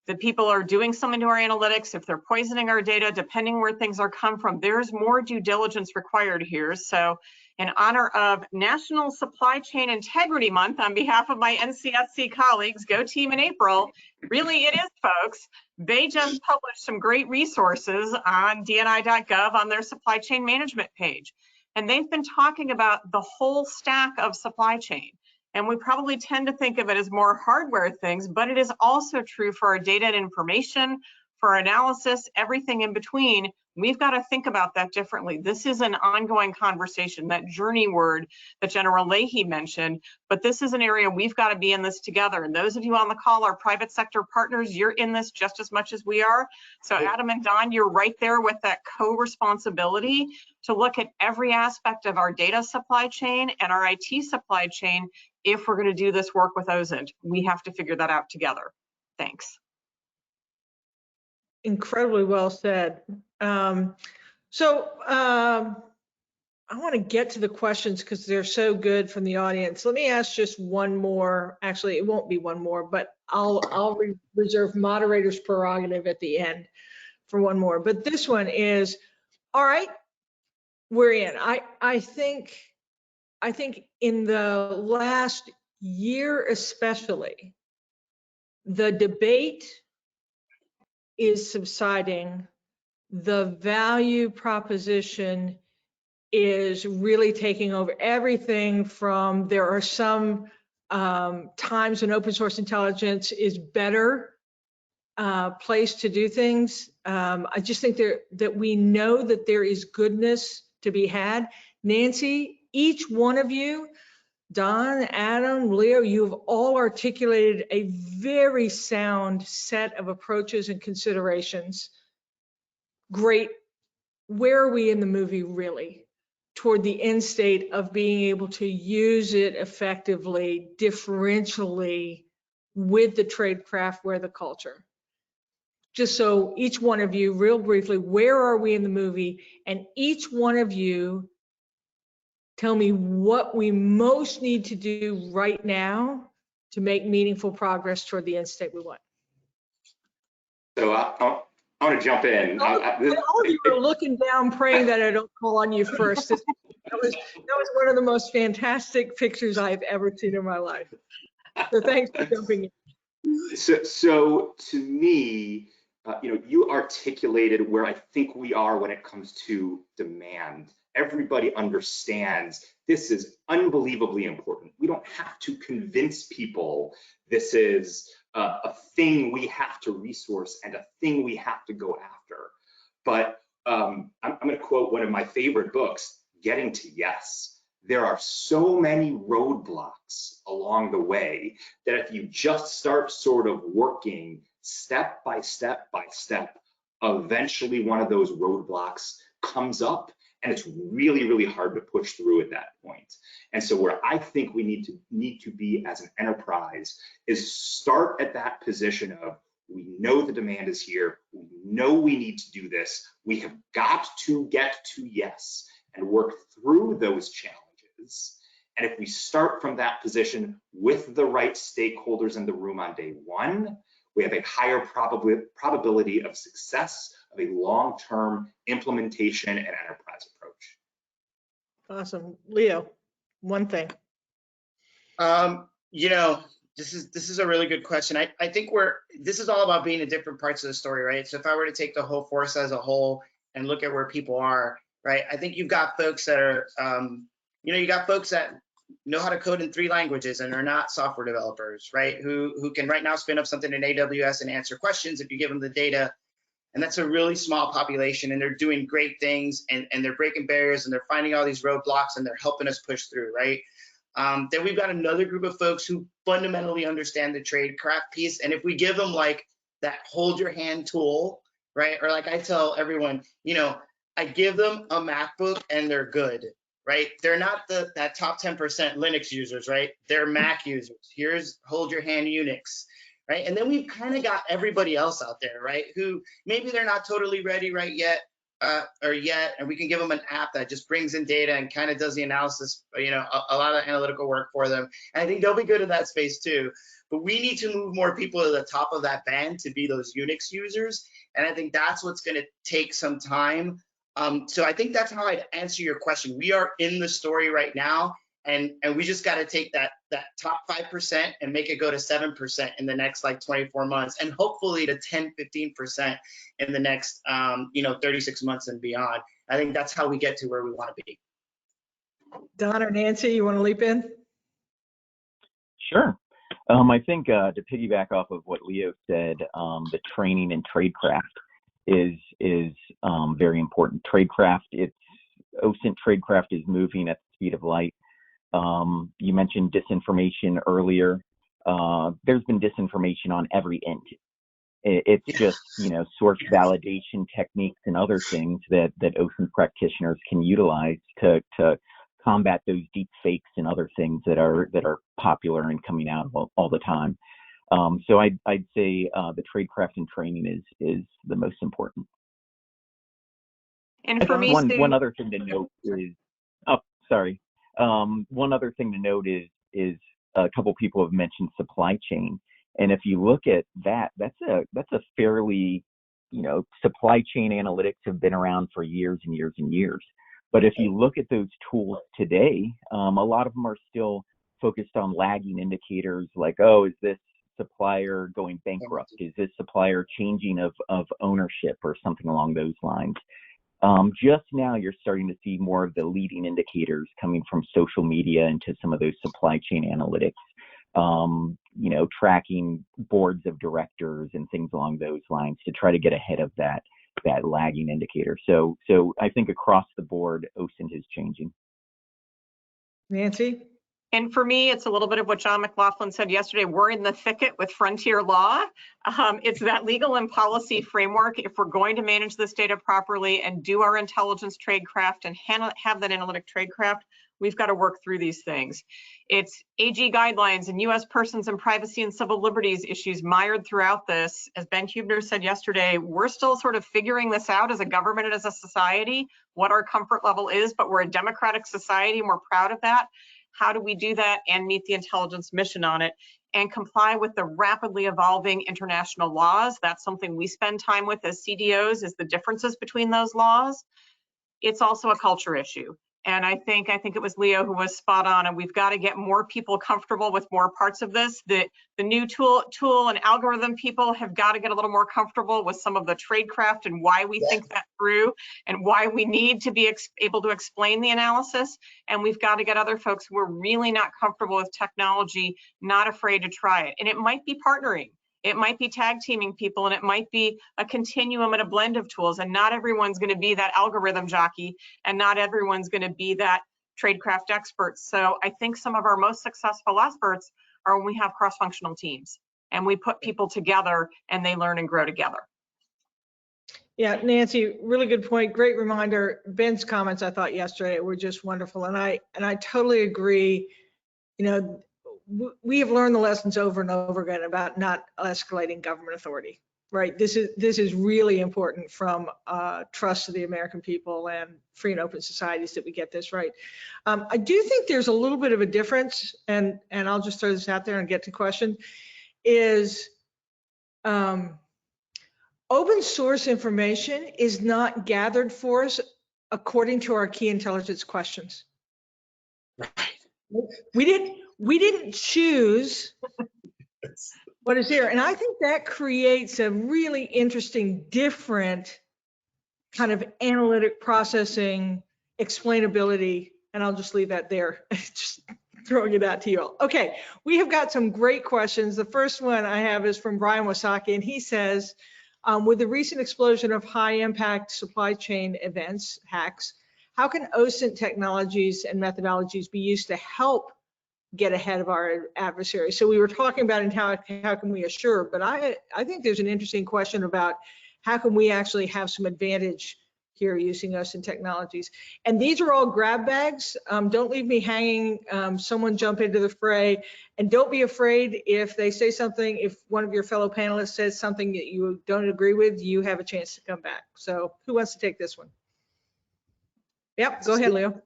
That people are doing something to our analytics, if they're poisoning our data, depending where things are come from, there's more due diligence required here. So in honor of National Supply Chain Integrity Month, on behalf of my NCSC colleagues, go team in April, really it is, folks. They just published some great resources on dni.gov on their supply chain management page. And they've been talking about the whole stack of supply chain. And we probably tend to think of it as more hardware things, but it is also true for our data and information, for our analysis, everything in between. We've got to think about that differently. This is an ongoing conversation, that journey word that General Leahy mentioned, but this is an area we've got to be in this together. And those of you on the call, our private sector partners, you're in this just as much as we are. So Adam and Don, you're right there with that co-responsibility to look at every aspect of our data supply chain and our IT supply chain. If we're going to do this work with Osint, we have to figure that out together. Thanks. Incredibly well said. I want to get to the questions because they're so good from the audience. Let me ask just one more. Actually, it won't be one more, but I'll reserve moderator's prerogative at the end for one more. But this one is, all right, we're in. I think in the last year especially, the debate is subsiding. The value proposition is really taking over everything from, there are some times when open source intelligence is better place to do things. I just think that we know that there is goodness to be had. Nancy, each one of you, Don, Adam, Leo, you've all articulated a very sound set of approaches and considerations. Great. Where are we in the movie really? Toward the end state of being able to use it effectively, differentially, with the tradecraft, where the culture. Just so each one of you, real briefly, where are we in the movie? And each one of you tell me what we most need to do right now to make meaningful progress toward the end state we want. So I want to jump in. All of you are looking down, praying that I don't call on you first. That was one of the most fantastic pictures I've ever seen in my life. So thanks for jumping in. So to me, you articulated where I think we are when it comes to demand. Everybody understands this is unbelievably important. We don't have to convince people this is a thing we have to resource and a thing we have to go after. But I'm going to quote one of my favorite books, Getting to Yes. There are so many roadblocks along the way that if you just start sort of working step by step by step, eventually one of those roadblocks comes up, and it's really, really hard to push through at that point. And so where I think we need to be as an enterprise is start at that position of, we know the demand is here, we know we need to do this, we have got to get to yes and work through those challenges. And if we start from that position with the right stakeholders in the room on day one, we have a higher probability of success of a long-term implementation and enterprise approach. Awesome. Leo, one thing. You know, this is a really good question. I think this is all about being in different parts of the story, right? So if I were to take the whole force as a whole and look at where people are, right? I think you've got folks that are, you got folks that know how to code in 3 languages and are not software developers, right? Who can right now spin up something in AWS and answer questions if you give them the data. And that's a really small population, and they're doing great things, and they're breaking barriers, and they're finding all these roadblocks, and they're helping us push through, right? Then we've got another group of folks who fundamentally understand the tradecraft piece. And if we give them like that hold your hand tool, right? Or like I tell everyone, I give them a MacBook and they're good, right? They're not that top 10% Linux users, right? They're Mac users. Here's hold your hand Unix, right? And then we've kind of got everybody else out there, right? Who maybe they're not totally ready right yet, and we can give them an app that just brings in data and kind of does the analysis, a lot of analytical work for them. And I think they'll be good in that space too. But we need to move more people to the top of that band to be those Unix users. And I think that's what's going to take some time. So I think that's how I'd answer your question. We are in the story right now, and we just got to take that top 5% and make it go to 7% in the next 24 months, and hopefully to 10-15% in the next 36 months and beyond. I think that's how we get to where we want to be. Don or Nancy, you want to leap in? Sure. I think to piggyback off of what Leo said, the training in tradecraft is very important. Tradecraft, Osint tradecraft is moving at the speed of light. You mentioned disinformation earlier. There's been disinformation on every end. It's just, source validation techniques and other things that Osint practitioners can utilize to combat those deep fakes and other things that are popular and coming out all the time. So I'd say the tradecraft and training is the most important. And for me, one other thing to note is, one other thing to note is a couple people have mentioned supply chain, and if you look at that's a fairly, supply chain analytics have been around for years and years and years. But if you look at those tools today, a lot of them are still focused on lagging indicators like, oh, is this supplier going bankrupt? Is this supplier changing of ownership or something along those lines? Just now you're starting to see more of the leading indicators coming from social media into some of those supply chain analytics, tracking boards of directors and things along those lines to try to get ahead of that lagging indicator. So I think across the board, Osint is changing. Nancy? And for me, it's a little bit of what John McLaughlin said yesterday. We're in the thicket with frontier law. It's that legal and policy framework. If we're going to manage this data properly and do our intelligence tradecraft and have that analytic tradecraft, we've got to work through these things. It's AG guidelines and US persons and privacy and civil liberties issues mired throughout this. As Ben Huebner said yesterday, we're still sort of figuring this out as a government and as a society, what our comfort level is, but we're a democratic society and we're proud of that. How do we do that and meet the intelligence mission on it and comply with the rapidly evolving international laws? That's something we spend time with as CDOs, is the differences between those laws. It's also a culture issue. And I think it was Leo who was spot on, and we've got to get more people comfortable with more parts of this. The new tool and algorithm people have got to get a little more comfortable with some of the tradecraft and why we think that through and why we need to be able to explain the analysis. And we've got to get other folks who are really not comfortable with technology, not afraid to try it. And it might be partnering. It might be tag teaming people, and it might be a continuum and a blend of tools. And not everyone's going to be that algorithm jockey, and not everyone's going to be that tradecraft expert. So I think some of our most successful efforts are when we have cross-functional teams. and we put people together and they learn and grow together. Yeah, Nancy, really good point. Great reminder. Ben's comments I thought yesterday were just wonderful, and I totally agree. You know, we have learned the lessons over and over again about not escalating government authority. Right. This is really important from trust of the American people and free and open societies that we get this right. I do think there's a little bit of a difference, and I'll just throw this out there and get to question, is open source information is not gathered for us according to our key intelligence questions. Right. We didn't choose what is here. And I think that creates a really interesting, different kind of analytic processing, explainability, and I'll just leave that there, just throwing it out to you all. Okay, we have got some great questions. The first one I have is from Brian Wasaki, and he says, with the recent explosion of high impact supply chain events, hacks, how can Osint technologies and methodologies be used to help get ahead of our adversary? So we were talking about and how can we assure, but I think there's an interesting question about how can we actually have some advantage here using Osint technologies. And these are all grab bags. Don't leave me hanging. Someone jump into the fray, and don't be afraid if they say something, if one of your fellow panelists says something that you don't agree with, you have a chance to come back. So who wants to take this one? Yep, go ahead, Leo.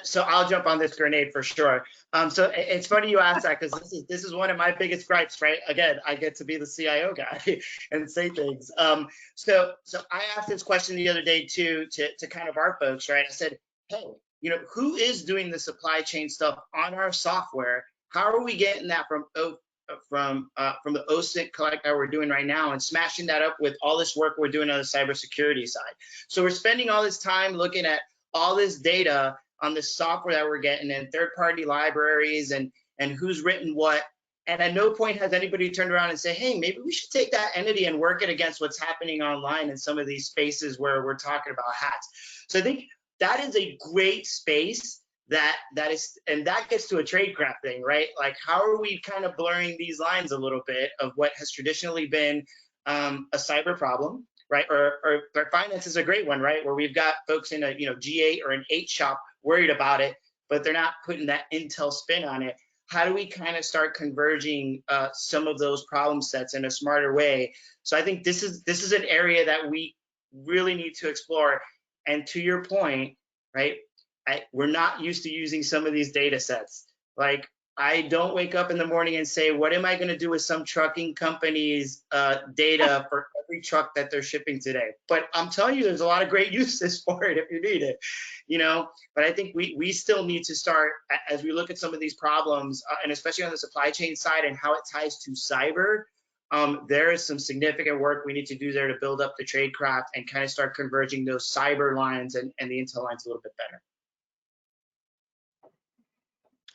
So I'll jump on this grenade for sure. So it's funny you asked that, because this is one of my biggest gripes, right? Again, I get to be the CIO guy and say things. So I asked this question the other day too to kind of our folks, right? I said, hey, you know, who is doing the supply chain stuff on our software? How are we getting that from the Osit collect that we're doing right now and smashing that up with all this work we're doing on the cybersecurity side? So we're spending all this time looking at all this data on the software that we're getting and third-party libraries and who's written what. And at no point has anybody turned around and say, hey, maybe we should take that entity and work it against what's happening online in some of these spaces where we're talking about hacks. So I think that is a great space that gets to a tradecraft thing, right? Like, how are we kind of blurring these lines a little bit of what has traditionally been a cyber problem, right? Or finance is a great one, right? Where we've got folks in a G8 or an 8 shop worried about it, but they're not putting that Intel spin on it. How do we kind of start converging some of those problem sets in a smarter way? So I think this is an area that we really need to explore. And to your point, right? We're not used to using some of these data sets. Like, I don't wake up in the morning and say, what am I going to do with some trucking company's data for every truck that they're shipping today? But I'm telling you, there's a lot of great uses for it if you need it, you know. But I think we still need to start, as we look at some of these problems, and especially on the supply chain side and how it ties to cyber, there is some significant work we need to do there to build up the tradecraft and kind of start converging those cyber lines and the intel lines a little bit better.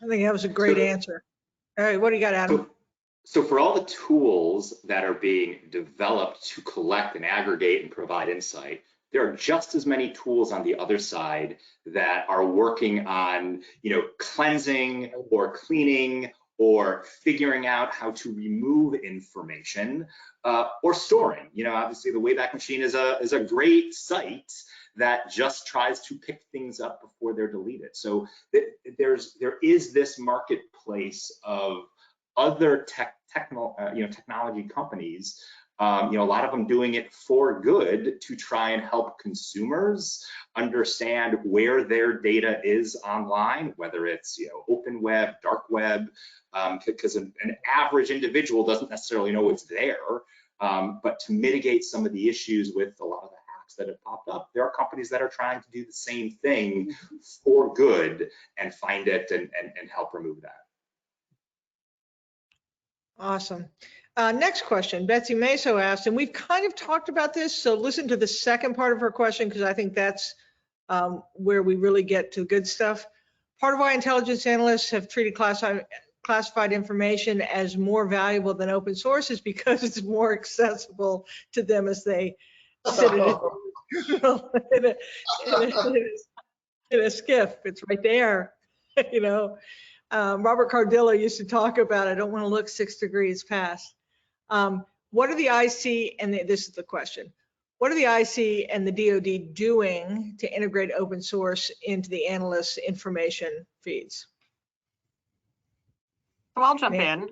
I think that was a great answer. All right, what do you got, Adam? So for all the tools that are being developed to collect and aggregate and provide insight, there are just as many tools on the other side that are working on, cleansing or cleaning or figuring out how to remove information or storing. Obviously the Wayback Machine is a great site that just tries to pick things up before they're deleted. So there is this marketplace of other technology companies, a lot of them doing it for good to try and help consumers understand where their data is online, whether it's open web, dark web, because an average individual doesn't necessarily know it's there. But to mitigate some of the issues with a lot of the hacks that have popped up, there are companies that are trying to do the same thing for good and find it and help remove that. Awesome. Next question, Betsy Meso asked, and we've kind of talked about this, so listen to the second part of her question, because I think that's where we really get to good stuff. Part of why intelligence analysts have treated classified information as more valuable than open source is because it's more accessible to them as they sit in a skiff. It's right there, Robert Cardillo used to talk about, I don't want to look 6 degrees past. What are the IC, and this is the question, what are the IC and the DoD doing to integrate open source into the analysts' information feeds? So I'll jump in.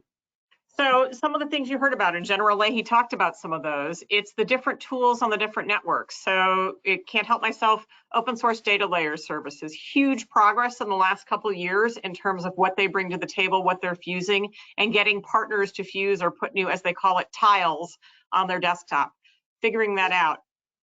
So some of the things you heard about in General Leahy talked about some of those. It's the different tools on the different networks. So it can't help myself, open source data layer services, huge progress in the last couple of years in terms of what they bring to the table, what they're fusing, and getting partners to fuse or put new, as they call it, tiles on their desktop, figuring that out.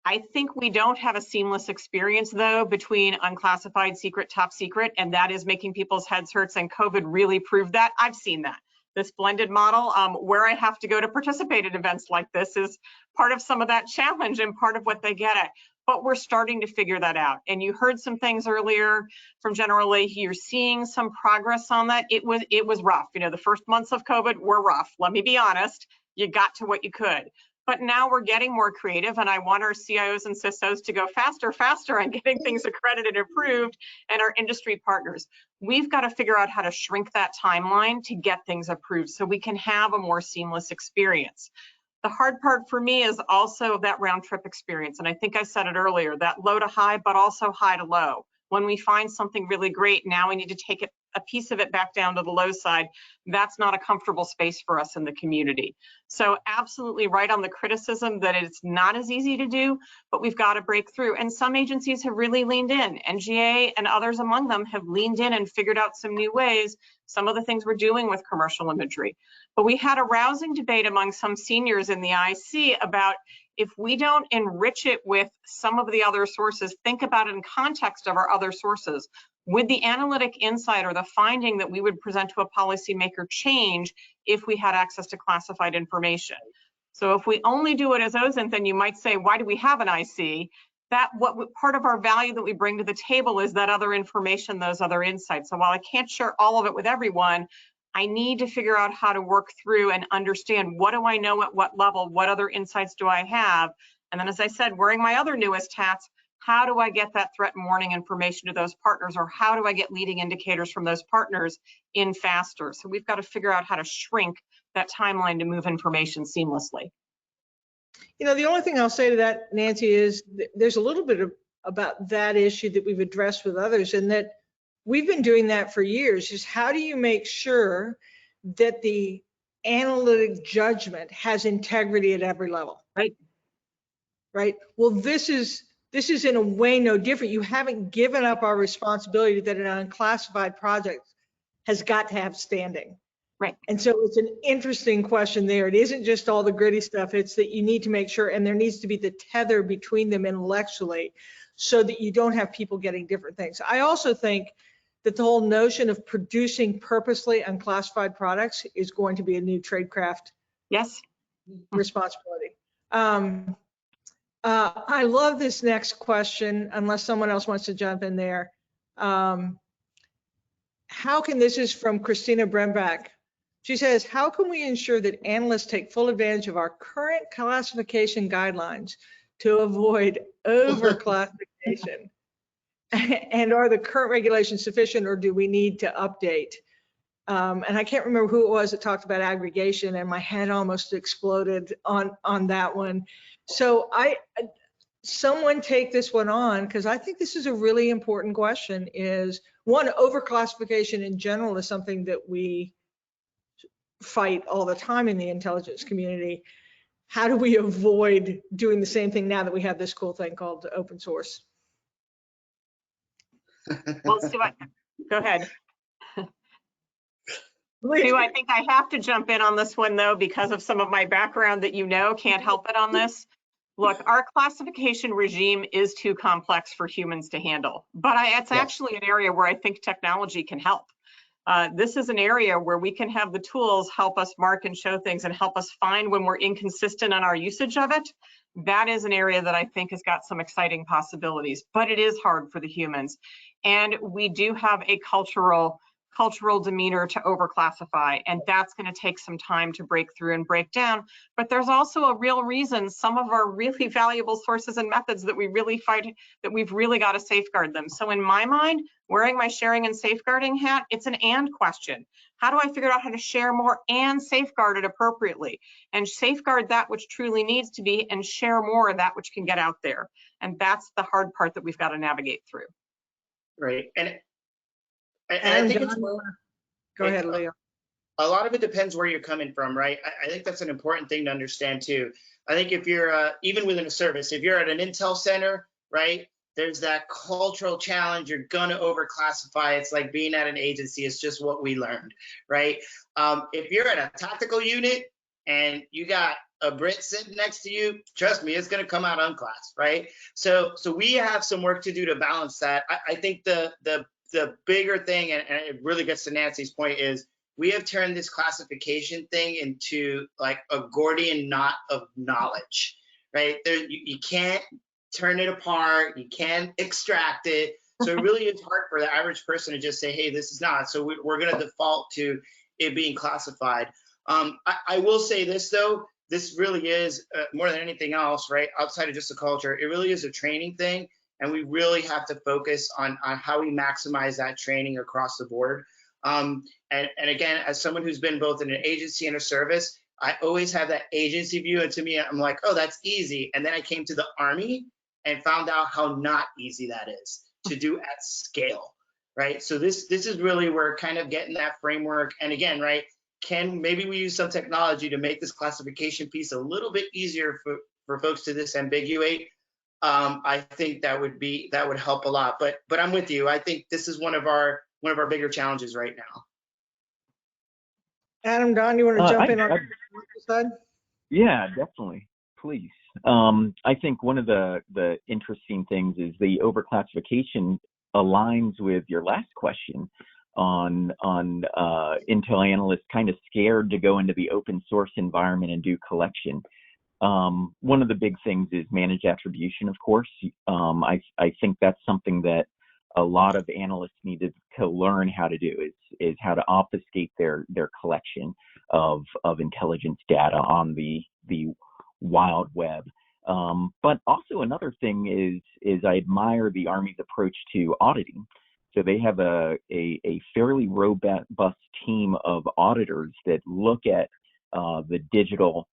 I think we don't have a seamless experience though between unclassified, secret, top secret, and that is making people's heads hurt, and COVID really proved that. I've seen that. This blended model, where I have to go to participate in events like this is part of some of that challenge and part of what they get at. But we're starting to figure that out. And you heard some things earlier from General Leahy. You're seeing some progress on that. It was rough. You know, the first months of COVID were rough. Let me be honest. You got to what you could. But now we're getting more creative, and I want our CIOs and CISOs to go faster on getting things accredited and approved, and our industry partners. We've got to figure out how to shrink that timeline to get things approved so we can have a more seamless experience. The hard part for me is also that round trip experience. And I think I said it earlier, that low to high, but also high to low. When we find something really great, now we need to take it, a piece of it back down to the low side. That's not a comfortable space for us in the community. So absolutely right on the criticism that it's not as easy to do, but we've got to break through. And some agencies have really leaned in. NGA and others among them have leaned in and figured out some new ways, some of the things we're doing with commercial imagery. But we had a rousing debate among some seniors in the IC about, if we don't enrich it with some of the other sources, think about it in context of our other sources, would the analytic insight or the finding that we would present to a policymaker change if we had access to classified information? So if we only do it as Osint, then you might say, why do we have an IC? That part of our value that we bring to the table is that other information, those other insights. So while I can't share all of it with everyone, I need to figure out how to work through and understand, what do I know at what level, what other insights do I have? And then, as I said, wearing my other newest hats, how do I get that threat and warning information to those partners, or how do I get leading indicators from those partners in faster? So we've got to figure out how to shrink that timeline to move information seamlessly. You know, the only thing I'll say to that, Nancy, is there's a little bit about that issue that we've addressed with others, and that we've been doing that for years, is how do you make sure that the analytic judgment has integrity at every level? Right. Well, this is in a way no different. You haven't given up our responsibility that an unclassified project has got to have standing. Right. And so it's an interesting question there. It isn't just all the gritty stuff. It's that you need to make sure, and there needs to be the tether between them intellectually, so that you don't have people getting different things. I also think that the whole notion of producing purposely unclassified products is going to be a new tradecraft responsibility. I love this next question, unless someone else wants to jump in there. How can, this is from Christina Brembach. She says, how can we ensure that analysts take full advantage of our current classification guidelines to avoid overclassification? And are the current regulations sufficient, or do we need to update? And I can't remember who it was that talked about aggregation, and my head almost exploded on that one. So someone take this one on, because I think this is a really important question. Is one, overclassification in general is something that we fight all the time in the intelligence community. How do we avoid doing the same thing now that we have this cool thing called open source? Well, Sue, go ahead. Sue, I think I have to jump in on this one, though, because of some of my background that can't help it on this. Look, our classification regime is too complex for humans to handle, but it's actually an area where I think technology can help. This is an area where we can have the tools help us mark and show things and help us find when we're inconsistent on our usage of it. That is an area that I think has got some exciting possibilities, but it is hard for the humans. And we do have a cultural cultural demeanor to overclassify, and that's going to take some time to break through and break down. But there's also a real reason some of our really valuable sources and methods that we really fight, that we've really got to safeguard them. So in my mind, wearing my sharing and safeguarding hat, it's an and question. How do I figure out how to share more and safeguard it appropriately, and safeguard that which truly needs to be and share more of that which can get out there? And that's the hard part that we've got to navigate through. Right. And I think Go ahead, Leo. A lot of it depends where you're coming from, right? I think that's an important thing to understand too. I think if you're, even within a service, if you're at an Intel center, right, there's that cultural challenge. You're going to overclassify. It's like being at an agency. It's just what we learned, right? If you're at a tactical unit and you got a Brit sitting next to you, trust me, it's going to come out unclassed, right? So we have some work to do to balance that. I think the bigger thing, and it really gets to Nancy's point, is we have turned this classification thing into like a Gordian knot of knowledge, right? You can't turn it apart. You can't extract it. So it really is hard for the average person to just say, hey, this is not. So we're going to default to it being classified. I will say this, though. This really is, more than anything else, right, outside of just the culture, it really is a training thing. And we really have to focus on how we maximize that training across the board. And again, as someone who's been both in an agency and a service, I always have that agency view. And to me, I'm like, oh, that's easy. And then I came to the Army and found out how not easy that is to do at scale, right? So this is really where we're kind of getting that framework. And again, right, maybe we use some technology to make this classification piece a little bit easier for folks to disambiguate. I think that would help a lot. But I'm with you. I think this is one of our bigger challenges right now. Adam, Don, you want to jump in on this side? Yeah, definitely. Please. I think one of the interesting things is the overclassification aligns with your last question on Intel analysts kind of scared to go into the open source environment and do collection. One of the big things is managed attribution, of course. I think that's something that a lot of analysts needed to learn how to do is how to obfuscate their collection of intelligence data on the wild web. But also another thing is I admire the Army's approach to auditing. So they have a fairly robust team of auditors that look at the digital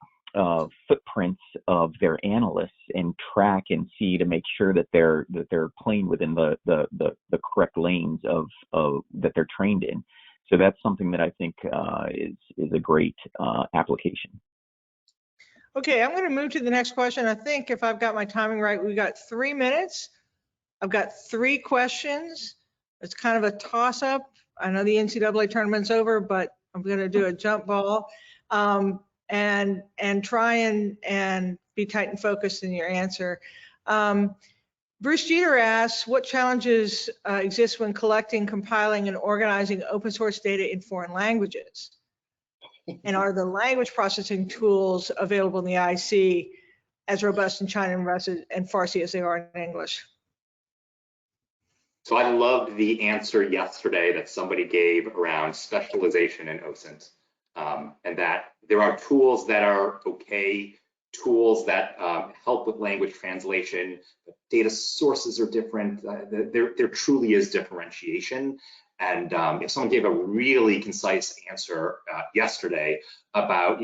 footprints of their analysts and track and see to make sure that they're playing within the correct lanes of that they're trained in. So that's something that I think is a great application. Okay, I'm going to move to the next question. I think if I've got my timing right, we've got 3 minutes. I've got 3 questions. It's kind of a toss-up. I know the NCAA tournament's over, but I'm going to do a jump ball and try and be tight and focused in your answer. Bruce Jeter asks, what challenges exist when collecting, compiling, and organizing open source data in foreign languages? And are the language processing tools available in the IC as robust in China and Farsi as they are in English? So I loved the answer yesterday that somebody gave around specialization in Osint, and that there are tools that are okay, tools that help with language translation. Data sources are different. There truly is differentiation. And if someone gave a really concise answer yesterday about,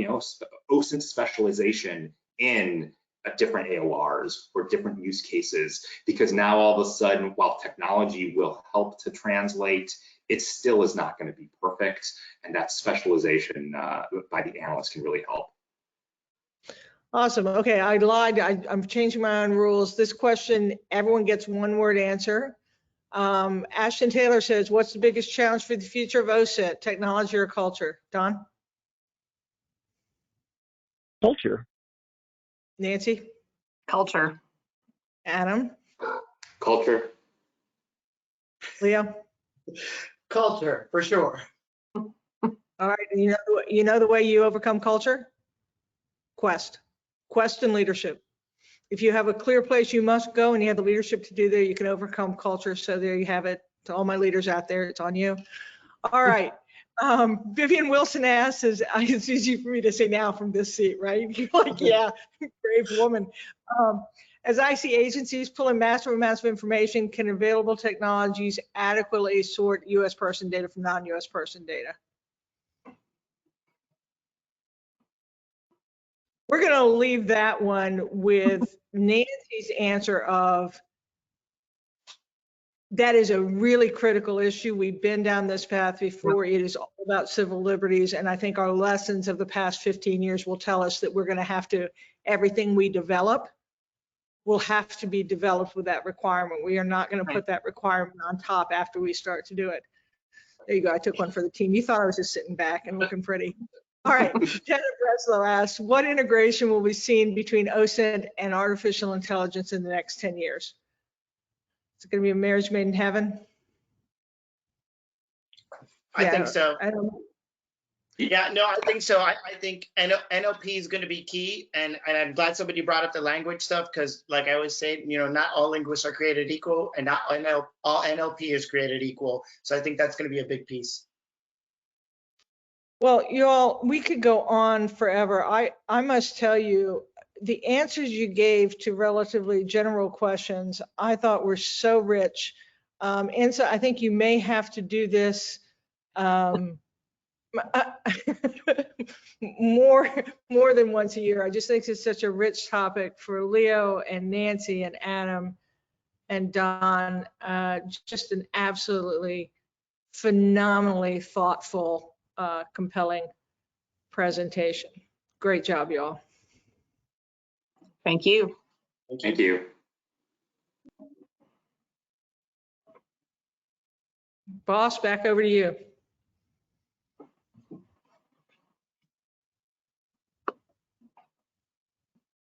Osint specialization in different AORs or different use cases, because now all of a sudden, while technology will help to translate, it still is not going to be perfect. And that specialization by the analyst can really help. Awesome. Okay, I lied. I'm changing my own rules. This question, everyone gets 1-word answer. Ashton Taylor says, what's the biggest challenge for the future of Oset, technology or culture? Don? Culture. Nancy? Culture. Adam? Culture. Leo? Culture, for sure. All right, and you know the way you overcome culture? Quest and leadership. If you have a clear place you must go and you have the leadership to do there, you can overcome culture. So there you have it. To all my leaders out there, it's on you. All right. Vivian Wilson asks, it's easy for me to say now from this seat, right? You're like, yeah, brave woman. As IC agencies pull in massive amounts of information, can available technologies adequately sort US person data from non-US person data? We're going to leave that one with Nancy's answer of, that is a really critical issue. We've been down this path before. It is all about civil liberties. And I think our lessons of the past 15 years will tell us that we're going to have to, everything we develop will have to be developed with that requirement. We are not going to put that requirement on top after we start to do it. There you go. I took one for the team. You thought I was just sitting back and looking pretty. All right. Jenna Breslow asks, what integration will be seen between Osint and artificial intelligence in the next 10 years? Is it going to be a marriage made in heaven? I think so. I don't know. Yeah, no, I think so. I think NLP is going to be key, and I'm glad somebody brought up the language stuff, because like I always say, you know, not all linguists are created equal, and not all NLP is created equal. So I think that's going to be a big piece. Well, you all, we could go on forever. I must tell you, the answers you gave to relatively general questions, I thought were so rich. And so I think you may have to do this more than once a year. I just think it's such a rich topic for Leo and Nancy and Adam and Don. Just an absolutely phenomenally thoughtful, compelling presentation. Great job, y'all. Thank you. Thank you. Boss, back over to you.